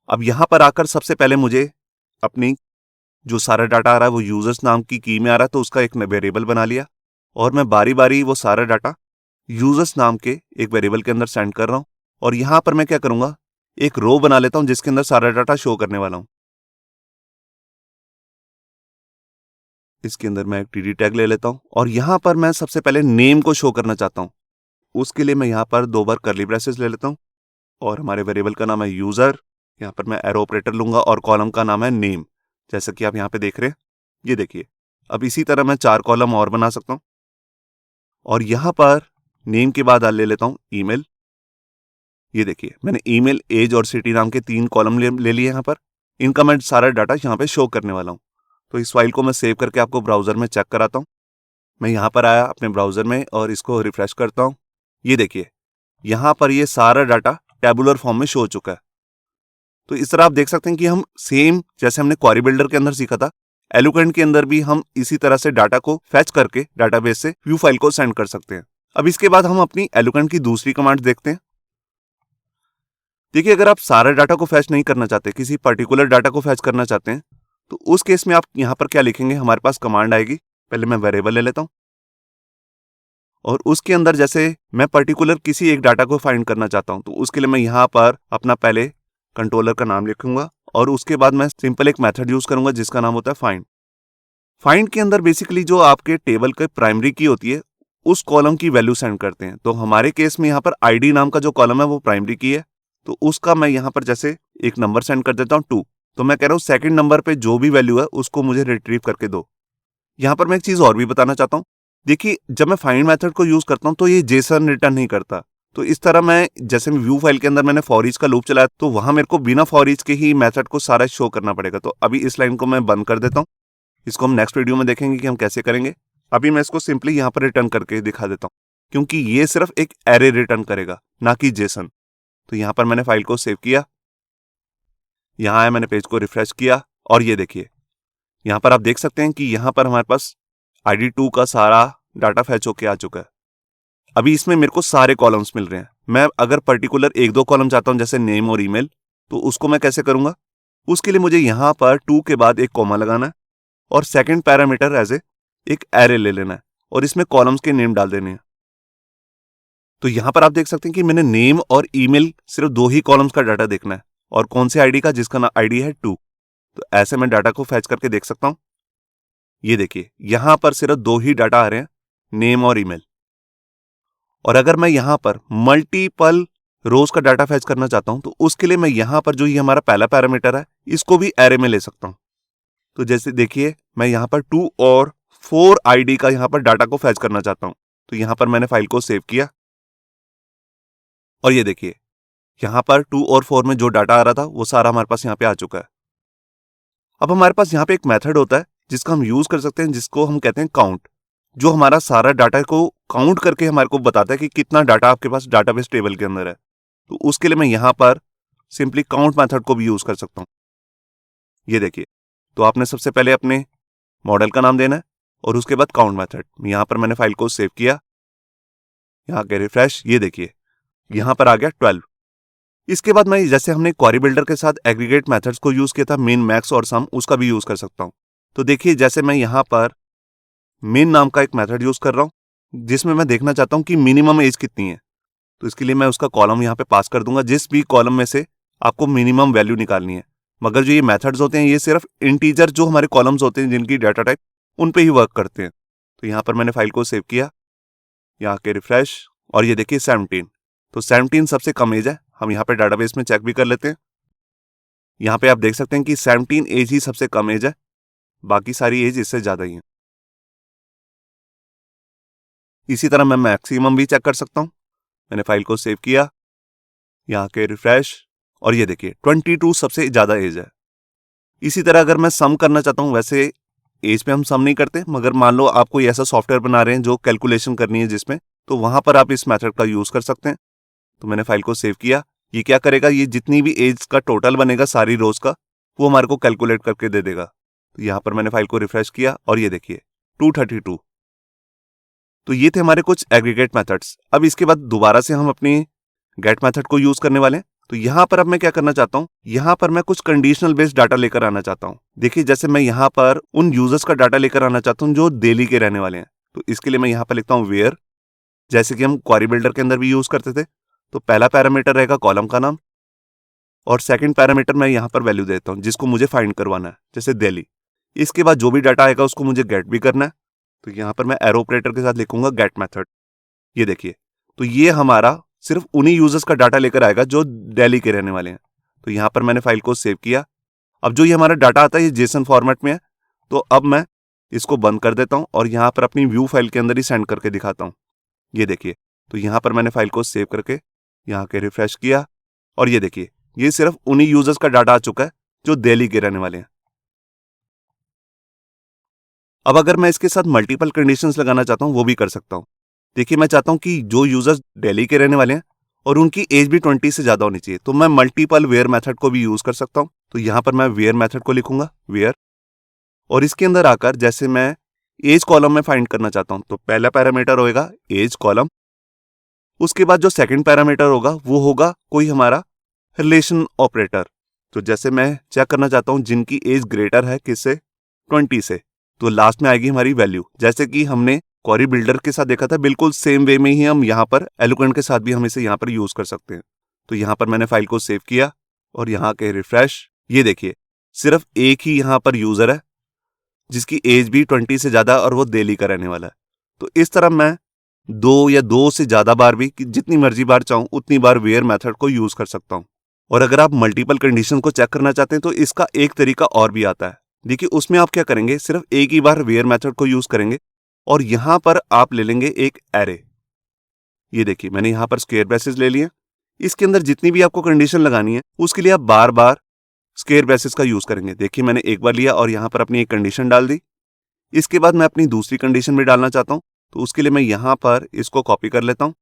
अब यहां पर आकर सबसे पहले मुझे अपनी जो सारा डाटा आ रहा है वो यूजर्स नाम की में आ रहा है, तो उसका एक वेरिएबल बना लिया और मैं बारी बारी वो सारा डाटा यूजर्स नाम के एक वेरिएबल के अंदर सेंड कर रहा हूं। और यहां पर मैं क्या करूंगा, एक रो बना लेता हूं जिसके अंदर सारा डाटा शो करने वाला हूं। इसके अंदर मैं एक टीडी टैग ले लेता हूं और यहां पर मैं सबसे पहले नेम को शो करना चाहता हूं। उसके लिए मैं यहां पर 2 बार कर्ली ब्रेसेस ले लेता हूं और हमारे वेरिएबल का नाम है यूजर। यहां पर मैं एरो ऑपरेटर लूंगा और कॉलम का नाम है नेम, जैसा कि आप यहां पे देख रहे हैं। ये देखिए, अब इसी तरह मैं 4 कॉलम और बना सकता हूं और यहां पर नेम के बाद ले लेता हूं ईमेल। ये देखिए, मैंने ईमेल, एज और सिटी नाम के 3 कॉलम ले लिए यहां पर। इनका मैं सारा डाटा यहां पे शो करने वाला हूं। तो इस फाइल को मैं सेव करके आपको ब्राउजर में चेक कराता हूं। मैं यहां पर आया अपने ब्राउजर में और इसको रिफ्रेश करता हूं। ये देखिए, यहां पर ये सारा डाटा टेबुलर फॉर्म में शो हो चुका है। तो इस तरह आप देख सकते हैं कि हम सेम जैसे हमने क्वेरी बिल्डर के अंदर सीखा था, एलुकेंट के अंदर भी हम इसी तरह से डाटा को फेच करके डाटाबेस से व्यू फाइल को सेंड कर सकते हैं। अब इसके बाद हम अपनी एलुकेंट की दूसरी कमांड देखते हैं। देखिए, अगर आप सारा डाटा को फैच नहीं करना चाहते, किसी पर्टिकुलर डाटा को फैच करना चाहते हैं, तो उस केस में आप यहां पर क्या लिखेंगे, हमारे पास कमांड आएगी। पहले मैं वेरिएबल ले लेता हूं और उसके अंदर जैसे मैं पर्टिकुलर किसी एक डाटा को फाइंड करना चाहता हूं, तो उसके लिए मैं यहां पर अपना पहले कंट्रोलर का नाम लिखूंगा और उसके बाद मैं सिंपल एक मेथड यूज करूंगा जिसका नाम होता है फाइंड। फाइंड के अंदर बेसिकली जो आपके टेबल के प्राइमरी की होती है उस कॉलम की वैल्यू सेंड करते हैं। तो हमारे केस में यहाँ पर आईडी नाम का जो कॉलम है वो प्राइमरी की है, तो उसका मैं यहाँ पर जैसे एक नंबर सेंड कर देता हूँ 2। तो मैं कह रहा हूँ सेकंड नंबर पे जो भी वैल्यू है उसको मुझे रिट्रीव करके दो। यहाँ पर मैं एक चीज और भी बताना चाहता हूँ। देखिए, जब मैं फाइंड मेथड को यूज करता हूँ तो ये जेसन रिटर्न नहीं करता। तो इस तरह मैं जैसे व्यू फाइल के अंदर मैंने फॉर ईच का लूप चलाया, तो वहां मेरे को बिना फॉर ईच के ही मेथड को सारा शो करना पड़ेगा। तो अभी इस लाइन को मैं बंद कर देता हूँ। इसको हम नेक्स्ट वीडियो में देखेंगे कि हम कैसे करेंगे। अभी मैं इसको सिंपली यहाँ पर रिटर्न करके दिखा देता हूँ, क्योंकि ये सिर्फ एक एरे रिटर्न करेगा, ना कि जेसन। तो यहाँ पर मैंने फाइल को सेव किया, यहाँ आया, मैंने पेज को रिफ्रेश किया और ये देखिए, यहाँ पर आप देख सकते हैं कि यहाँ पर हमारे पास ID2 का सारा डाटा फैच होके आ चुका है। अभी इसमें मेरे को सारे कॉलम्स मिल रहे हैं। मैं अगर पर्टिकुलर 1-2 कॉलम चाहता हूं जैसे नेम और ईमेल, तो उसको मैं कैसे करूंगा, उसके लिए मुझे यहां पर 2 के बाद एक कॉमा लगाना है और सेकंड पैरामीटर एज एक एरे ले लेना है और इसमें कॉलम्स के नेम डाल देने हैं। तो यहां पर आप देख सकते हैं कि मैंने नेम और ईमेल सिर्फ 2 ही कॉलम्स का डाटा देखना है और कौन से आईडी का, जिसका आईडी है 2। तो ऐसे मैं डाटा को फैच करके देख सकता हूं। ये देखिए, यहां पर सिर्फ 2 ही डाटा आ रहे हैं, नेम और ईमेल। और अगर मैं यहां पर मल्टीपल रोज का डाटा फैच करना चाहता हूं, तो उसके लिए मैं यहां पर जो ये हमारा पहला पैरामीटर है इसको भी एरे में ले सकता हूं। तो जैसे देखिए, मैं यहां पर 2 और 4 आईडी का यहां पर डाटा को फैच करना चाहता हूं। तो यहां पर मैंने फाइल को सेव किया और ये देखिए, यहां पर 2 और 4 में जो डाटा आ रहा था वो सारा हमारे पास यहां पे आ चुका है। अब हमारे पास यहां पे एक मेथड होता है जिसका हम यूज कर सकते हैं, जिसको हम कहते हैं काउंट, जो हमारा सारा डाटा को काउंट करके हमारे को बताता है कि कितना डाटा आपके पास डाटाबेस टेबल के अंदर है। तो उसके लिए मैं यहां पर सिंपली काउंट मेथड को भी यूज कर सकता हूं। ये देखिए, तो आपने सबसे पहले अपने मॉडल का नाम देना है और उसके बाद काउंट मेथड। यहां पर मैंने फाइल को सेव किया, यहां के रिफ्रेश, ये देखिए यहां पर आ गया 12। इसके बाद मैं जैसे हमने क्वेरी बिल्डर के साथ एग्रीगेट मेथड्स को यूज किया था, मेन, मैक्स और सम, उसका भी यूज कर सकता हूं। तो देखिए, जैसे मैं यहां पर मेन नाम का एक मेथड यूज कर रहा हूं जिसमें मैं देखना चाहता हूं कि मिनिमम एज कितनी है। तो इसके लिए मैं उसका कॉलम यहां पे पास कर दूंगा, जिस भी कॉलम में से आपको मिनिमम वैल्यू निकालनी है। मगर जो ये मेथड्स होते हैं ये सिर्फ इंटीजर जो हमारे कॉलम्स होते हैं जिनकी डाटा टाइप, उन पे ही वर्क करते हैं। तो यहां पर मैंने फाइल को सेव किया यहाँ के रिफ्रेश, और ये देखिए 17। तो 17 सबसे कम एज है। हम यहाँ पे डाटाबेस में चेक भी कर लेते हैं। यहाँ पे आप देख सकते हैं कि 17 एज ही सबसे कम एज है, बाकी सारी एज इससे ज्यादा ही है। इसी तरह मैं मैक्सिमम भी चेक कर सकता हूं। मैंने फाइल को सेव किया, यहाँ के रिफ्रेश, और ये देखिए 22 सबसे ज्यादा एज है। इसी तरह अगर मैं सम करना चाहता हूं, वैसे एज पे हम सम नहीं करते, मगर मान लो आप कोई ऐसा सॉफ्टवेयर बना रहे हैं जो कैलकुलेशन करनी है जिसमें, तो वहां पर आप इस मेथड का यूज कर सकते हैं। तो मैंने फाइल को सेव किया। ये क्या करेगा, ये जितनी भी एज का टोटल बनेगा सारी रोज का, वो हमारे को कैलकुलेट करके दे देगा। तो यहाँ पर मैंने फाइल को रिफ्रेश किया और ये देखिए 232। तो ये थे हमारे कुछ एग्रीगेट मेथड्स। अब इसके बाद दोबारा से हम अपनी गेट मेथड को यूज करने वाले हैं। तो यहां पर अब मैं क्या करना चाहता हूं, यहां पर मैं कुछ कंडीशनल बेस्ड डाटा लेकर आना चाहता हूं। देखिए जैसे मैं यहां पर उन यूजर्स का डाटा लेकर आना चाहता हूं जो दिल्ली के रहने वाले हैं। तो इसके लिए मैं यहां पर लिखता हूं वेयर, जैसे कि हम क्वेरी बिल्डर के अंदर भी यूज करते थे। तो पहला पैरामीटर रहेगा कॉलम का नाम, और सेकंड पैरामीटर मैं यहां पर वैल्यू देता हूं जिसको मुझे फाइंड करवाना है, जैसे दिल्ली। इसके बाद जो भी डाटा आएगा उसको मुझे गेट भी करना है। तो यहां पर मैं एरो ऑपरेटर के साथ लिखूंगा गेट मेथड। ये देखिए, तो ये हमारा सिर्फ उन्हीं यूजर्स का डाटा लेकर आएगा जो दिल्ली के रहने वाले हैं। तो यहां पर मैंने फाइल को सेव किया। अब जो ये हमारा डाटा आता है ये जेसन फॉर्मेट में है। तो अब मैं इसको बंद कर देता हूं और यहां पर अपनी व्यू फाइल के अंदर ही सेंड करके दिखाता हूं। ये देखिए, तो यहां पर मैंने फाइल को सेव करके यहां के रिफ्रेश किया, और ये देखिए ये सिर्फ उन्हीं यूजर्स का डाटा आ चुका है जो दिल्ली के रहने वाले हैं। अब अगर मैं इसके साथ मल्टीपल कंडीशंस लगाना चाहता हूं वो भी कर सकता हूं। देखिए मैं चाहता हूं कि जो यूजर्स दिल्ली के रहने वाले हैं और उनकी एज भी 20 से ज्यादा होनी चाहिए, तो मैं मल्टीपल वेयर मेथड को भी यूज कर सकता हूं। तो यहां पर मैं वेयर मेथड को लिखूंगा वेयर, और इसके अंदर आकर जैसे मैं एज कॉलम में फाइंड करना चाहता हूं, तो पहला पैरामीटर होगा एज कॉलम। उसके बाद जो सेकंड पैरामीटर होगा वो होगा कोई हमारा रिलेशन ऑपरेटर। तो जैसे मैं चेक करना चाहता हूं जिनकी एज ग्रेटर है किससे, 20 से, तो लास्ट में आएगी हमारी वैल्यू। जैसे कि हमने क्वेरी बिल्डर के साथ देखा था, बिल्कुल सेम वे में ही हम यहाँ पर एलोकेंट के साथ भी हम इसे यहाँ पर यूज कर सकते हैं। तो यहाँ पर मैंने फाइल को सेव किया और यहाँ के रिफ्रेश, ये देखिए सिर्फ एक ही यहाँ पर यूजर है जिसकी एज भी 20 से ज्यादा और वो दिल्ली का रहने वाला है। तो इस तरह मैं दो से ज्यादा बार भी, जितनी मर्जी बार चाहूं उतनी बार वेयर मेथड को यूज कर सकता हूं। और अगर आप मल्टीपल कंडीशन को चेक करना चाहते हैं तो इसका एक तरीका और भी आता है। देखिए उसमें आप क्या करेंगे, सिर्फ एक ही बार वेयर मेथड को यूज करेंगे और यहां पर आप ले लेंगे एक एरे। ये देखिए मैंने यहां पर स्क्वायर ब्रैकेट्स ले लिए। इसके अंदर जितनी भी आपको कंडीशन लगानी है उसके लिए आप बार बार स्क्वायर ब्रैकेट्स का यूज करेंगे। देखिए मैंने एक बार लिया और यहां पर अपनी एक कंडीशन डाल दी। इसके बाद मैं अपनी दूसरी कंडीशन भी डालना चाहता हूं, तो उसके लिए मैं यहां पर इसको कॉपी कर लेता हूं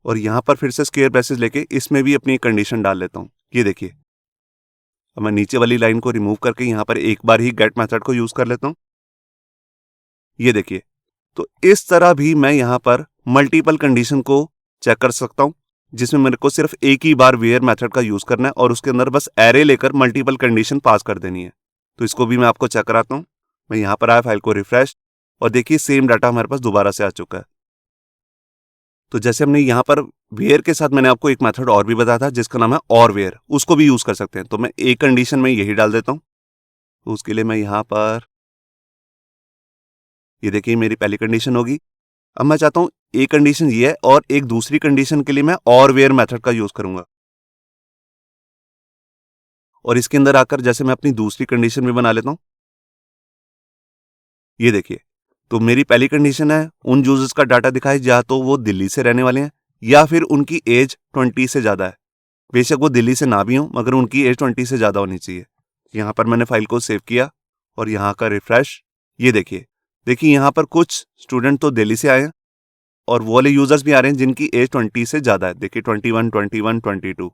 और यहां पर फिर से स्क्वायर ब्रैकेट्स लेके इसमें भी अपनी कंडीशन डाल लेता हूं। ये देखिए, अब मैं नीचे वाली लाइन को रिमूव करके यहां पर एक बार ही गेट मेथड को यूज कर लेता हूं। ये देखिए, तो इस तरह भी मैं यहां पर मल्टीपल कंडीशन को चेक कर सकता हूं, जिसमें मेरे को सिर्फ एक ही बार वेयर मेथड का यूज करना है और उसके अंदर बस एरे लेकर मल्टीपल कंडीशन पास कर देनी है। तो इसको भी मैं आपको चेक कराता हूं। मैं यहां पर आया, फाइल को रिफ्रेश, और देखिए सेम डाटा हमारे पास दोबारा से आ चुका है। तो जैसे हमने यहां पर वेयर के साथ मैंने आपको एक मेथड और भी बताया था जिसका नाम है और वेयर, उसको भी यूज कर सकते हैं। तो मैं एक कंडीशन में यही डाल देता हूं। तो उसके लिए मैं यहां पर, ये देखिए मेरी पहली कंडीशन होगी। अब मैं चाहता हूं एक कंडीशन ये है और एक दूसरी कंडीशन के लिए मैं और वेयर मेथड का यूज करूंगा। और इसके अंदर आकर जैसे मैं अपनी दूसरी कंडीशन भी बना लेता हूं। ये देखिए, तो मेरी पहली कंडीशन है उन यूजर्स का डाटा दिखाए या तो वो दिल्ली से रहने वाले हैं या फिर उनकी एज 20 से ज्यादा है। बेशक वो दिल्ली से ना भी हो मगर उनकी एज 20 से ज्यादा होनी चाहिए। यहां पर मैंने फाइल को सेव किया और यहां का रिफ्रेश, ये देखिए यहां पर कुछ स्टूडेंट तो दिल्ली से आए हैं और वो वाले यूजर्स भी आ रहे हैं जिनकी एज 20 से ज्यादा है। देखिए 21, 21, 22,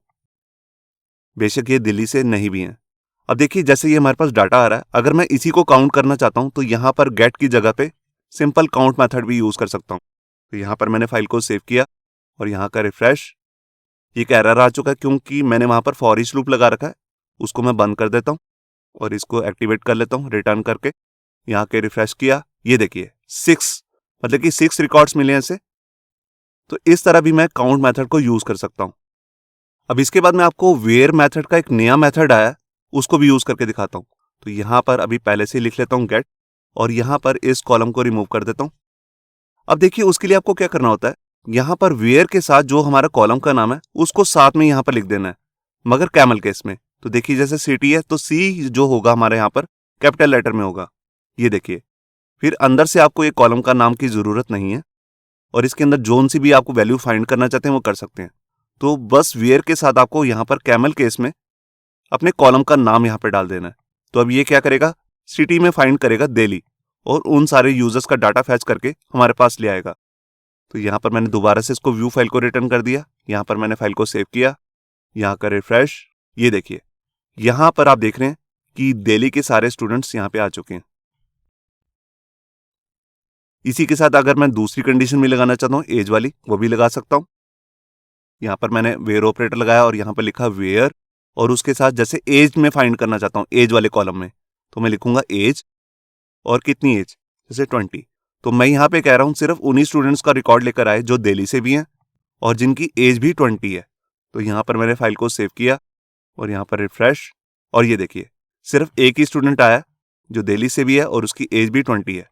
बेशक ये दिल्ली से नहीं भी हैं। अब देखिए जैसे ये हमारे पास डाटा आ रहा है, अगर मैं इसी को काउंट करना चाहता हूं तो यहां पर गेट की जगह पे सिंपल काउंट मेथड भी यूज कर सकता हूं। तो यहां पर मैंने फाइल को सेव किया और यहां का रिफ्रेश, ये एक एरर आ चुका है क्योंकि मैंने वहां पर फॉर ईच लूप लगा रखा है। उसको मैं बंद कर देता हूं और इसको एक्टिवेट कर लेता हूं रिटर्न करके। यहां के रिफ्रेश किया, ये देखिए 6, मतलब कि 6 रिकॉर्ड्स मिले हैं इसे। तो इस तरह भी मैं काउंट मेथड को यूज कर सकता हूं। अब इसके बाद मैं आपको वेयर मेथड का एक नया मेथड आया उसको भी यूज करके दिखाता हूं। तो यहां पर अभी पहले से लिख लेता हूं गेट और यहां पर इस कॉलम को रिमूव कर देता हूं अब देखिए उसके लिए आपको क्या करना होता है, यहाँ पर वेयर के साथ जो हमारा कॉलम का नाम है उसको साथ में यहाँ पर लिख देना है, मगर कैमल केस में। तो देखिए जैसे सिटी है तो सी जो होगा हमारे यहाँ पर कैपिटल लेटर में होगा, ये देखिए। फिर अंदर से आपको ये कॉलम का नाम की जरूरत नहीं है, और इसके अंदर जोन सी भी आपको वैल्यू फाइंड करना चाहते हैं वो कर सकते हैं। तो बस वेयर के साथ आपको यहाँ पर कैमल केस में अपने कॉलम का नाम यहाँ पे डाल देना है। तो अब ये क्या करेगा, सिटी में फाइंड करेगा दिल्ली और उन सारे यूजर्स का डाटा फैच करके हमारे पास ले आएगा। तो यहाँ पर मैंने दोबारा से इसको व्यू फाइल को रिटर्न कर दिया, यहाँ पर मैंने फाइल को सेव किया, यहाँ का रिफ्रेश, ये देखिए यहाँ पर आप देख रहे हैं कि दिल्ली के सारे स्टूडेंट्स यहाँ पे आ चुके हैं। इसी के साथ अगर मैं दूसरी कंडीशन भी लगाना चाहता हूँ एज वाली, वो भी लगा सकता हूँ। यहाँ पर मैंने वेयर ऑपरेटर लगाया और यहाँ पर लिखा वेयर, और उसके साथ जैसे एज में फाइंड करना चाहता हूँ एज वाले कॉलम में, तो मैं लिखूंगा एज, और कितनी एज, जैसे 20। तो मैं यहाँ पे कह रहा हूँ सिर्फ उन्हीं स्टूडेंट्स का रिकॉर्ड लेकर आए जो दिल्ली से भी हैं और जिनकी एज भी 20 है। तो यहाँ पर मैंने फाइल को सेव किया और यहाँ पर रिफ्रेश, और ये देखिए सिर्फ एक ही स्टूडेंट आया जो दिल्ली से भी है और उसकी एज भी 20 है।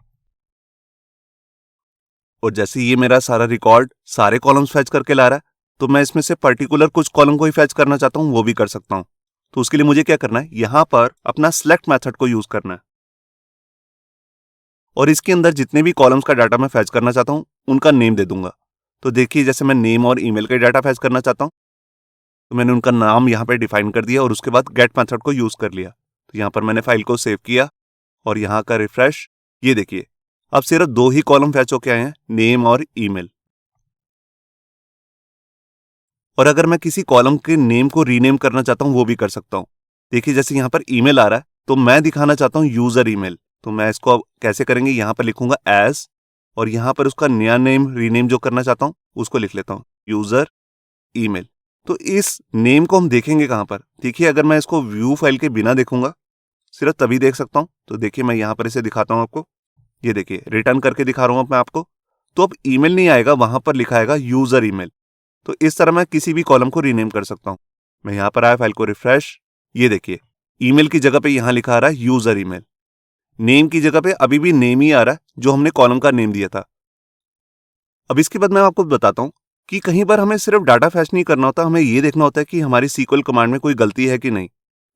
और जैसे ये मेरा सारा रिकॉर्ड सारे कॉलम्स फैच करके ला रहा है, तो मैं इसमें से पर्टिकुलर कुछ कॉलम को ही फैच करना चाहता हूं, वो भी कर सकता हूं। तो उसके लिए मुझे क्या करना है, यहां पर अपना सिलेक्ट मेथड को यूज करना है, और इसके अंदर जितने भी कॉलम्स का डाटा मैं फैच करना चाहता हूं उनका नेम दे दूंगा। तो देखिए जैसे मैं नेम और ईमेल का डाटा फैच करना चाहता हूं, तो मैंने उनका नाम यहाँ पे डिफाइन कर दिया और उसके बाद गेट मेथड को यूज कर लिया। तो यहाँ पर मैंने फाइल को सेव किया और यहाँ का रिफ्रेश, ये देखिए अब सिर्फ 2 ही कॉलम फैच होके आए हैं, नेम और ईमेल। और अगर मैं किसी कॉलम के नेम को रीनेम करना चाहता हूं वो भी कर सकता हूं। देखिए जैसे यहाँ पर ईमेल आ रहा है तो मैं दिखाना चाहता हूं यूजर ईमेल, तो मैं इसको अब कैसे करेंगे, यहाँ पर लिखूंगा एज, और यहाँ पर उसका नया नेम रीनेम जो करना चाहता हूं उसको लिख लेता हूं यूजर ईमेल। तो इस नेम को हम देखेंगे कहां पर, देखिए अगर मैं इसको व्यू फाइल के बिना देखूंगा सिर्फ तभी देख सकता हूं। तो देखिए मैं यहाँ पर इसे दिखाता हूं आपको, ये देखिए रिटर्न करके दिखा रहा हूं मैं आपको। तो अब ईमेल नहीं आएगा, वहां पर लिखा आएगा यूजर ईमेल। तो इस तरह मैं किसी भी कॉलम को रीनेम कर सकता हूं। मैं यहां पर आया, फाइल को रिफ्रेश, ये देखिए ईमेल की जगह पे यहां लिखा आ रहा है यूजर ईमेल, नेम की जगह पे अभी भी नेम ही आ रहा है जो हमने कॉलम का नेम दिया था। अब इसके बाद मैं आपको बताता हूं कि कहीं बार हमें सिर्फ डाटा फैच नहीं करना होता, हमें यह देखना होता है कि हमारी सीक्वल कमांड में कोई गलती है कि नहीं।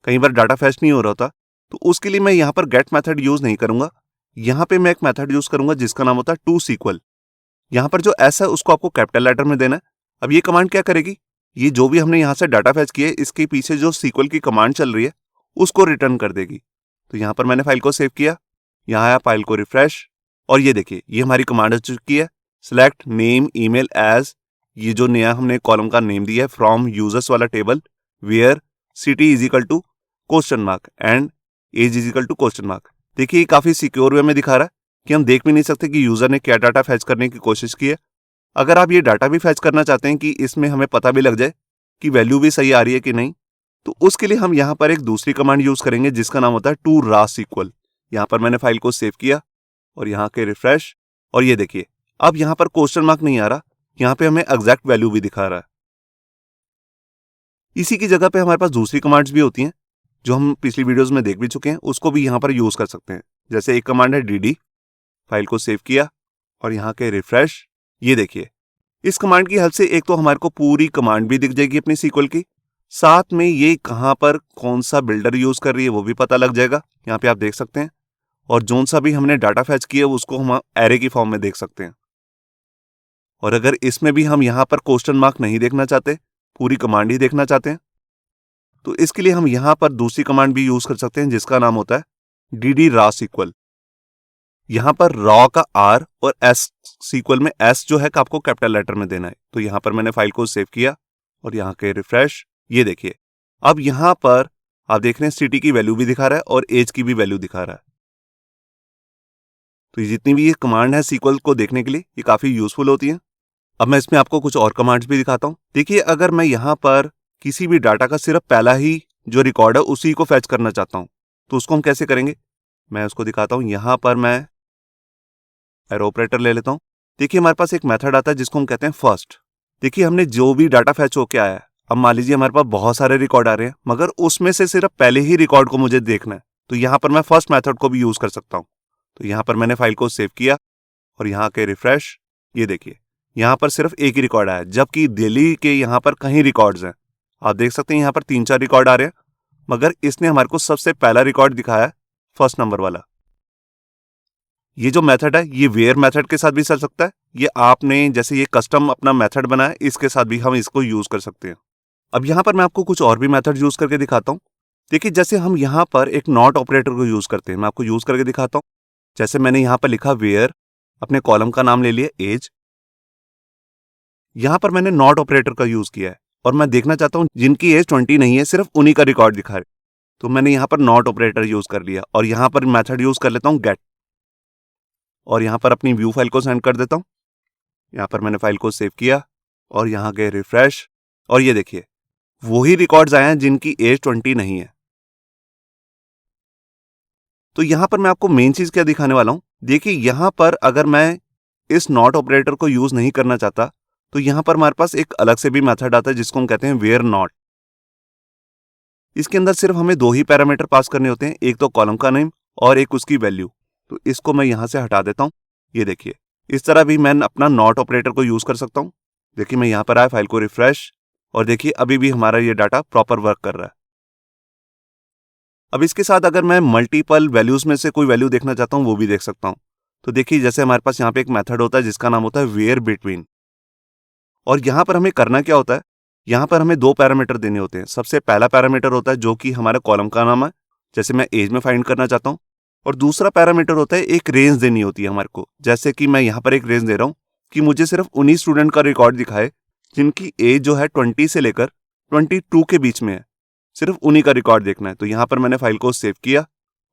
कई बार डाटा फैच नहीं हो रहा होता, तो उसके लिए मैं यहां पर गेट मेथड यूज नहीं करूंगा, यहां पे मैं एक मेथड यूज करूंगा जिसका नाम होता है टू सीक्वल। यहां पर जो एस है उसको आपको कैपिटल लेटर में देना है। अब ये कमांड क्या करेगी, ये जो भी हमने यहां से डाटा फैच किया है इसके पीछे जो सीक्वल की कमांड चल रही है उसको रिटर्न कर देगी। तो यहां पर मैंने फाइल को सेव किया, यहां आया, फाइल को रिफ्रेश, और ये देखिए ये हमारी कमांड आ चुकी है, सिलेक्ट नेम ईमेल एज, ये जो नया हमने कॉलम का नेम दिया है फ्रॉम यूजर्स वाला table, where city is equal to question mark and age is equal to question mark. देखिए ये काफी सिक्योर वे में दिखा रहा है कि हम देख भी नहीं सकते कि यूजर ने क्या डाटा फैच करने की कोशिश की है। अगर आप ये डाटा भी फैच करना चाहते हैं कि इसमें हमें पता भी लग जाए कि वैल्यू भी सही आ रही है कि नहीं, तो उसके लिए हम यहाँ पर एक दूसरी कमांड यूज करेंगे जिसका नाम होता है टू रास इक्वल। यहाँ पर मैंने फाइल को सेव किया और यहाँ के रिफ्रेश, और ये देखिए अब यहाँ पर क्वेश्चन मार्क नहीं आ रहा, यहाँ पे हमें एग्जैक्ट वैल्यू भी दिखा रहा है। इसी की जगह पे हमारे पास दूसरी कमांड्स भी होती हैं जो हम पिछली वीडियोस में देख भी चुके हैं, उसको भी यहाँ पर यूज कर सकते हैं। जैसे एक कमांड है dd, फाइल को सेव किया और यहाँ के रिफ्रेश, ये देखिए इस कमांड की हेल्प से एक तो हमारे को पूरी कमांड भी दिख जाएगी अपनी सीक्वल की, साथ में ये कहां पर कौन सा बिल्डर यूज कर रही है वो भी पता लग जाएगा, यहाँ पे आप देख सकते हैं। और जोन सा भी हमने डाटा फैच किया उसको हम एरे की फॉर्म में देख सकते हैं। और अगर इसमें भी हम यहाँ पर क्वेश्चन मार्क नहीं देखना चाहते, पूरी कमांड ही देखना चाहते हैं, तो इसके लिए हम यहाँ पर दूसरी कमांड भी यूज कर सकते हैं जिसका नाम होता है dd raw इक्वल। यहां पर रॉ का आर और एस सीक्वल में एस जो है कि आपको कैपिटल लेटर में देना है। तो यहां पर मैंने फाइल को सेव किया और यहाँ के रिफ्रेश, ये देखिए अब यहां पर आप देख रहे हैं सिटी की वैल्यू भी दिखा रहा है और एज की भी वैल्यू दिखा रहा है। तो ये जितनी भी ये कमांड है सीक्वल को देखने के लिए ये काफी यूजफुल होती है। अब मैं इसमें आपको कुछ और कमांड्स भी दिखाता हूं। देखिए अगर मैं यहाँ पर किसी भी डाटा का सिर्फ पहला ही जो रिकॉर्ड है उसी को फैच करना चाहता हूं तो उसको हम कैसे करेंगे, मैं उसको दिखाता हूं। यहां पर मैं एरो ऑपरेटर ले लेता हूं। देखिए हमारे पास एक मेथड आता है जिसको हम कहते हैं फर्स्ट। देखिए हमने जो भी डाटा फैच होके आया है, अब मान लीजिए हमारे पास बहुत सारे रिकॉर्ड आ रहे हैं मगर उसमें से सिर्फ पहले ही रिकॉर्ड को मुझे देखना है, तो यहां पर मैं फर्स्ट मेथड को भी यूज कर सकता हूं। तो यहां पर मैंने फाइल को सेव किया और यहाँ के रिफ्रेश, ये देखिए यहाँ पर सिर्फ एक ही रिकॉर्ड आया, जबकि दिल्ली के यहाँ पर कहीं रिकॉर्ड्स हैं। आप देख सकते हैं यहाँ पर 3-4 रिकॉर्ड आ रहे हैं, मगर इसने हमारे को सबसे पहला रिकॉर्ड दिखाया है, फर्स्ट नंबर वाला। ये जो मेथड है ये वेयर मेथड के साथ भी चल सकता है। ये आपने जैसे ये कस्टम अपना मेथड बनाया, इसके साथ भी हम इसको यूज कर सकते हैं। अब यहाँ पर मैं आपको कुछ और भी मेथड यूज करके दिखाता हूँ। देखिए जैसे हम यहाँ पर एक नॉट ऑपरेटर को यूज करते हैं, मैं आपको यूज करके दिखाता हूँ। जैसे मैंने यहाँ पर लिखा वेयर, अपने कॉलम का नाम ले लिया एज, यहाँ पर मैंने नॉट ऑपरेटर का यूज किया है और मैं देखना चाहता हूँ जिनकी एज 20 नहीं है, सिर्फ उन्हीं का रिकॉर्ड दिखा रहे। तो मैंने यहाँ पर नॉट ऑपरेटर यूज कर लिया और यहाँ पर मेथड यूज कर लेता हूँ गेट, और यहाँ पर अपनी व्यू फाइल को सेंड कर देता हूँ। यहाँ पर मैंने फाइल को सेव किया और यहाँ गए रिफ्रेश, और ये देखिए वही रिकॉर्ड्स आए हैं जिनकी एज 20 नहीं है। तो यहाँ पर मैं आपको मेन चीज क्या दिखाने वाला हूं। देखिए यहाँ पर अगर मैं इस नॉट ऑपरेटर को यूज नहीं करना चाहता तो यहाँ पर हमारे पास एक अलग से भी मेथड आता है जिसको हम कहते हैं वेयर नॉट। इसके अंदर सिर्फ हमें 2 ही पैरामीटर पास करने होते हैं, एक तो कॉलम का नेम और एक उसकी वैल्यू। तो इसको मैं यहाँ से हटा देता हूँ। ये देखिए इस तरह भी मैं अपना नॉट ऑपरेटर को यूज कर सकता हूँ। देखिए मैं यहाँ पर आया, फाइल को रिफ्रेश, और देखिए अभी भी हमारा ये डाटा प्रॉपर वर्क कर रहा है। अब इसके साथ अगर मैं मल्टीपल वैल्यूज में से कोई वैल्यू देखना चाहता हूँ वो भी देख सकता हूँ। तो देखिए जैसे हमारे पास यहाँ पे एक मेथड होता है जिसका नाम होता है वेयर बिटवीन, और यहाँ पर हमें करना क्या होता है, यहाँ पर हमें 2 पैरामीटर देने होते हैं। सबसे पहला पैरामीटर होता है जो कि हमारे कॉलम का नाम है, जैसे मैं एज में फाइंड करना चाहता हूँ, और दूसरा पैरामीटर होता है एक रेंज देनी होती है हमारे को। जैसे कि मैं यहाँ पर एक रेंज दे रहा हूँ कि मुझे सिर्फ उन्हीं स्टूडेंट का रिकॉर्ड दिखाए जिनकी एज जो है 20 से लेकर 22 के बीच में है, सिर्फ उन्हीं का रिकॉर्ड देखना है। तो यहाँ पर मैंने फाइल को सेव किया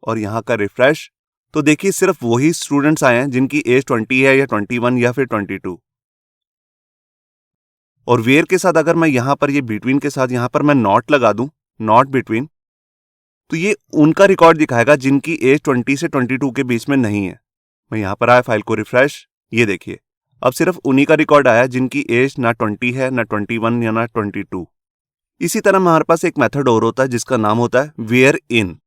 और यहाँ का रिफ्रेश, तो देखिए सिर्फ वही स्टूडेंट्स आए हैं जिनकी एज 20 है या 21 या फिर 22। और वेयर के साथ अगर मैं यहाँ पर ये बिटवीन के साथ यहाँ पर मैं नॉट लगा दूं, नॉट बिटवीन, तो ये उनका रिकॉर्ड दिखाएगा जिनकी एज 20 से 22 के बीच में नहीं है। मैं यहाँ पर आया, फाइल को रिफ्रेश, ये देखिए अब सिर्फ उन्हीं का रिकॉर्ड आया जिनकी एज ना 20 है, ना 21 या ना 22। इसी तरह हमारे पास एक मेथड और होता है जिसका नाम होता है वेयर इन।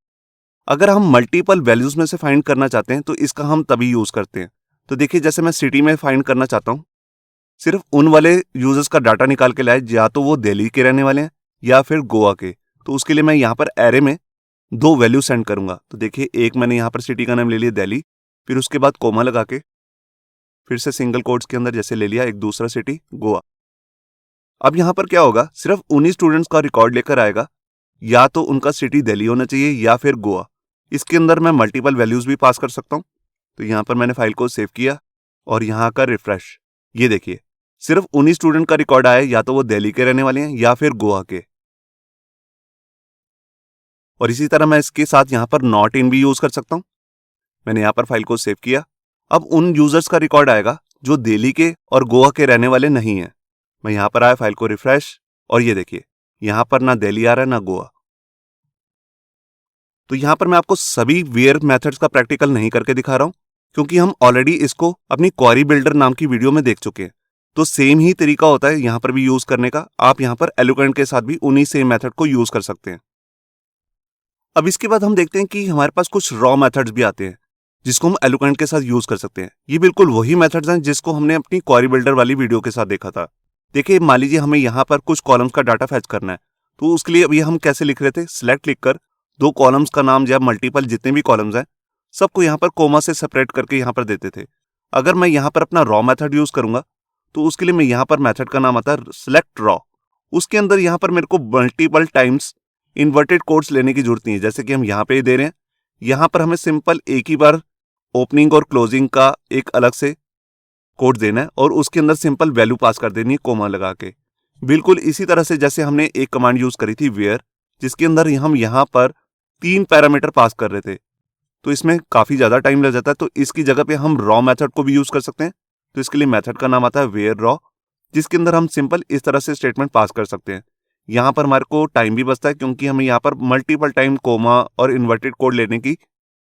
अगर हम मल्टीपल वैल्यूज में से फाइंड करना चाहते हैं तो इसका हम तभी यूज करते हैं। तो देखिए जैसे मैं सिटी में फाइंड करना चाहता हूँ, सिर्फ उन वाले यूजर्स का डाटा निकाल के लाए या तो वो दिल्ली के रहने वाले हैं या फिर गोवा के। तो उसके लिए मैं यहाँ पर एरे में 2 वैल्यू सेंड करूंगा। तो देखिए एक मैंने यहाँ पर सिटी का नाम ले लिया दिल्ली, फिर उसके बाद कोमा लगा के फिर से सिंगल कोट्स के अंदर जैसे ले लिया एक दूसरा सिटी गोवा। अब यहाँ पर क्या होगा, सिर्फ उन्हीं स्टूडेंट्स का रिकॉर्ड लेकर आएगा, या तो उनका सिटी दिल्ली होना चाहिए या फिर गोवा। इसके अंदर मैं मल्टीपल वैल्यूज भी पास कर सकता हूँ। तो यहाँ पर मैंने फाइल को सेव किया और यहाँ का रिफ्रेश, ये देखिए सिर्फ उन्हीं स्टूडेंट का रिकॉर्ड आया, या तो वो दिल्ली के रहने वाले हैं या फिर गोवा के। और इसी तरह मैं इसके साथ यहाँ पर नॉट इन भी यूज कर सकता हूँ। मैंने यहाँ पर फाइल को सेव किया। अब उन यूजर्स का रिकॉर्ड आएगा जो दिल्ली के और गोवा के रहने वाले नहीं है। मैं यहाँ पर आया, फाइल को रिफ्रेश, और ये देखिए यहाँ पर ना दिल्ली आ रहा है ना गोवा। तो यहाँ पर मैं आपको सभी वेयर मेथड्स का प्रैक्टिकल नहीं करके दिखा रहा हूँ क्योंकि हम ऑलरेडी इसको अपनी क्वेरी बिल्डर नाम की वीडियो में देख चुके हैं। तो सेम ही तरीका होता है यहाँ पर भी यूज करने का। आप यहाँ पर एलोकेंट के साथ भी उन्हीं सेम मेथड को यूज कर सकते हैं। अब इसके बाद हम देखते हैं कि हमारे पास कुछ रॉ मेथड्स भी आते हैं जिसको हम एलोकेंट के साथ यूज कर सकते हैं। ये बिल्कुल वही मेथड्स हैं जिसको हमने अपनी क्वेरी बिल्डर वाली वीडियो के साथ देखा था। देखिए मान लीजिए हमें यहाँ पर कुछ कॉलम्स का डाटा फैच करना है, तो उसके लिए अभी हम कैसे लिख रहे थे, सिलेक्ट लिखकर 2 कॉलम्स का नाम या मल्टीपल जितने भी कॉलम्स हैं सबको यहाँ पर कोमा से सेपरेट करके यहाँ पर देते थे। अगर मैं यहाँ पर अपना रॉ मेथड यूज करूंगा तो उसके लिए मैं यहाँ पर मेथड का नाम आता है सिलेक्ट रॉ। उसके अंदर यहाँ पर मेरे को मल्टीपल टाइम्स इन्वर्टेड कोट्स लेने की जरूरत नहीं है, जैसे कि हम यहाँ पे दे रहे हैं। यहाँ पर हमें सिंपल एक ही बार ओपनिंग और क्लोजिंग का एक अलग से कोड देना है और उसके अंदर सिंपल वैल्यू पास कर देनी है कोमा लगा के। बिल्कुल इसी तरह से जैसे हमने एक कमांड यूज करी थी वेयर, जिसके अंदर हम यहाँ पर 3 पैरामीटर पास कर रहे थे, तो इसमें काफी ज्यादा टाइम लग जाता है। तो इसकी जगह पे हम रॉ मेथड को भी यूज कर सकते हैं। तो इसके लिए मेथड का नाम आता है वेयर रॉ, जिसके अंदर हम सिंपल इस तरह से स्टेटमेंट पास कर सकते हैं। यहाँ पर हमारे को टाइम भी बचता है क्योंकि हमें यहाँ पर मल्टीपल टाइम कोमा और इन्वर्टेड कोड लेने की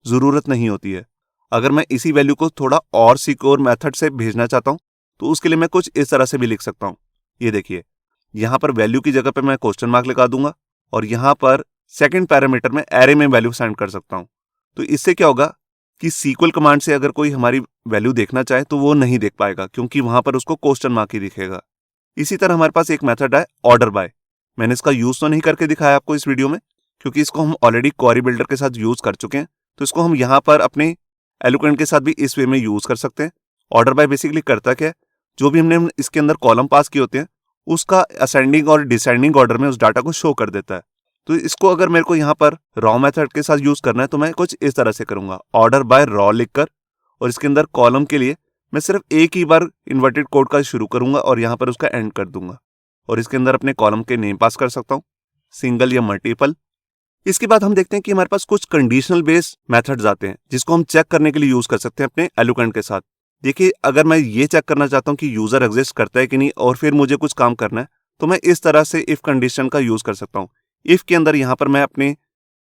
जरूरत नहीं होती है। अगर मैं इसी वैल्यू को थोड़ा और सिक्योर मेथड से भेजना चाहता हूँ तो उसके लिए मैं कुछ इस तरह से भी लिख सकता हूँ। ये देखिए यहाँ पर वैल्यू की जगह पे मैं क्वेश्चन मार्क लगा दूंगा और यहाँ पर सेकंड पैरामीटर में एरे में वैल्यू सेंड कर सकता हूँ। तो इससे क्या होगा, कि SQL कमांड से अगर कोई हमारी वैल्यू देखना चाहे तो वो नहीं देख पाएगा, क्योंकि वहां पर उसको क्वेश्चन मार्क ही दिखेगा। इसी तरह हमारे पास एक मेथड है ऑर्डर बाय। मैंने इसका यूज तो नहीं करके दिखाया आपको इस वीडियो में, क्योंकि इसको हम ऑलरेडी क्वेरी बिल्डर के साथ यूज कर चुके हैं। तो इसको हम यहाँ पर अपने एलोकेंट के साथ भी इस वे में यूज कर सकते हैं। ऑर्डर बाय बेसिकली करता क्या है, जो भी हमने इसके अंदर कॉलम पास किए होते हैं उसका असेंडिंग और डिसेंडिंग ऑर्डर में उस डाटा को शो कर देता है। तो इसको अगर मेरे को यहाँ पर रॉ मेथड के साथ यूज करना है तो मैं कुछ इस तरह से करूंगा, ऑर्डर बाय रॉ लिखकर, और इसके अंदर कॉलम के लिए मैं सिर्फ एक ही बार इन्वर्टेड कोड का शुरू करूंगा और यहाँ पर उसका एंड कर दूंगा, और इसके अंदर अपने कॉलम के नेम पास कर सकता हूँ, सिंगल या मल्टीपल। इसके बाद हम देखते हैं कि हमारे पास कुछ कंडीशनल बेस्ड मेथड्स आते हैं जिसको हम चेक करने के लिए यूज कर सकते हैं अपने एलोकेंट के साथ। देखिए, अगर मैं ये चेक करना चाहता हूँ कि यूजर एग्जिस्ट करता है कि नहीं और फिर मुझे कुछ काम करना है, तो मैं इस तरह से इफ कंडीशन का यूज कर सकता हूँ। इफ के अंदर यहाँ पर मैं अपने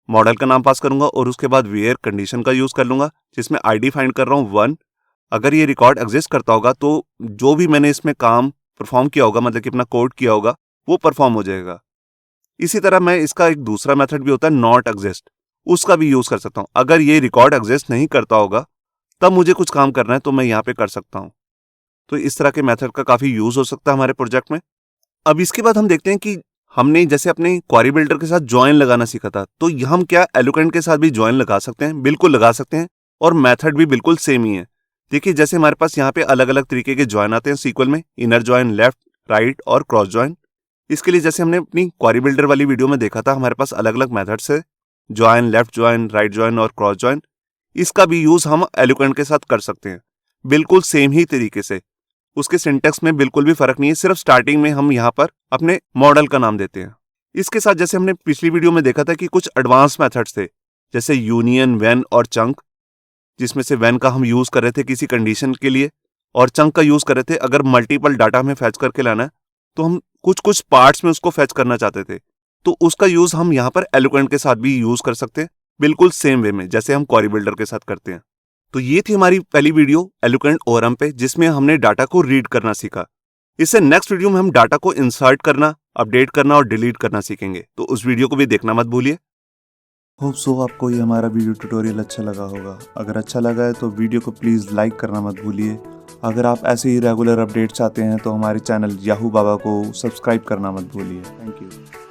मॉडल का नाम पास करूंगा और उसके बाद वेयर कंडीशन का यूज कर लूंगा, जिसमें आईडी फाइंड कर रहा हूँ 1। अगर ये रिकॉर्ड एग्जिस्ट करता होगा तो जो भी मैंने इसमें काम परफॉर्म किया होगा, मतलब कि अपना कोड किया होगा, वो परफॉर्म हो जाएगा। इसी तरह मैं इसका एक दूसरा मेथड भी होता है नॉट एग्जिस्ट, उसका भी यूज कर सकता हूँ। अगर ये रिकॉर्ड एग्जिस्ट नहीं करता होगा तब मुझे कुछ काम करना है तो मैं यहाँ पे कर सकता हूँ। तो इस तरह के मेथड का काफी यूज हो सकता है हमारे प्रोजेक्ट में। अब इसके बाद हम देखते हैं कि हमने जैसे अपने क्वेरी बिल्डर के साथ ज्वाइन लगाना सीखा था, तो हम क्या एलोकेंट के साथ भी ज्वाइन लगा सकते हैं? बिल्कुल लगा सकते हैं, और मेथड भी बिल्कुल सेम ही है। देखिए, जैसे हमारे पास यहाँ पे अलग अलग तरीके के ज्वाइन आते हैं SQL में, इनर ज्वाइन, लेफ्ट, राइट और क्रॉस ज्वाइन। इसके लिए जैसे हमने अपनी क्वेरी बिल्डर वाली वीडियो में देखा था, हमारे पास अलग अलग मेथड्स है, join, left join, right join और क्रॉस ज्वाइन। इसका भी यूज हम एलोकेंट के साथ कर सकते हैं, बिल्कुल सेम ही तरीके से। उसके सिंटेक्स में बिल्कुल भी फर्क नहीं है, सिर्फ स्टार्टिंग में हम यहाँ पर अपने मॉडल का नाम देते हैं। इसके साथ जैसे हमने पिछली वीडियो में देखा था कि कुछ एडवांस मेथड्स थे, जैसे यूनियन, व्हेन और चंक, जिसमें से व्हेन का हम यूज कर रहे थे किसी कंडीशन के लिए, और चंक का यूज कर रहे थे अगर मल्टीपल डाटा हमें फैच करके लाना है, तो हम कुछ कुछ पार्ट्स में उसको फैच करना चाहते थे, तो उसका यूज हम यहाँ पर एलोकेंट के साथ भी यूज कर सकते हैं, बिल्कुल सेम वे में जैसे हम क्वेरी बिल्डर के साथ करते हैं। तो ये थी हमारी पहली वीडियो एलोकेंट ORM पे, जिसमें हमने डाटा को रीड करना सीखा। इससे नेक्स्ट वीडियो में हम डाटा को इंसर्ट करना, अपडेट करना और डिलीट करना सीखेंगे, तो उस वीडियो को भी देखना मत भूलिए। होप सो आपको ये हमारा वीडियो ट्यूटोरियल अच्छा लगा होगा। अगर अच्छा लगा है तो वीडियो को प्लीज़ लाइक करना मत भूलिए। अगर आप ऐसे ही रेगुलर अपडेट चाहते हैं तो हमारे चैनल याहू बाबा को सब्सक्राइब करना मत भूलिए। Thank you.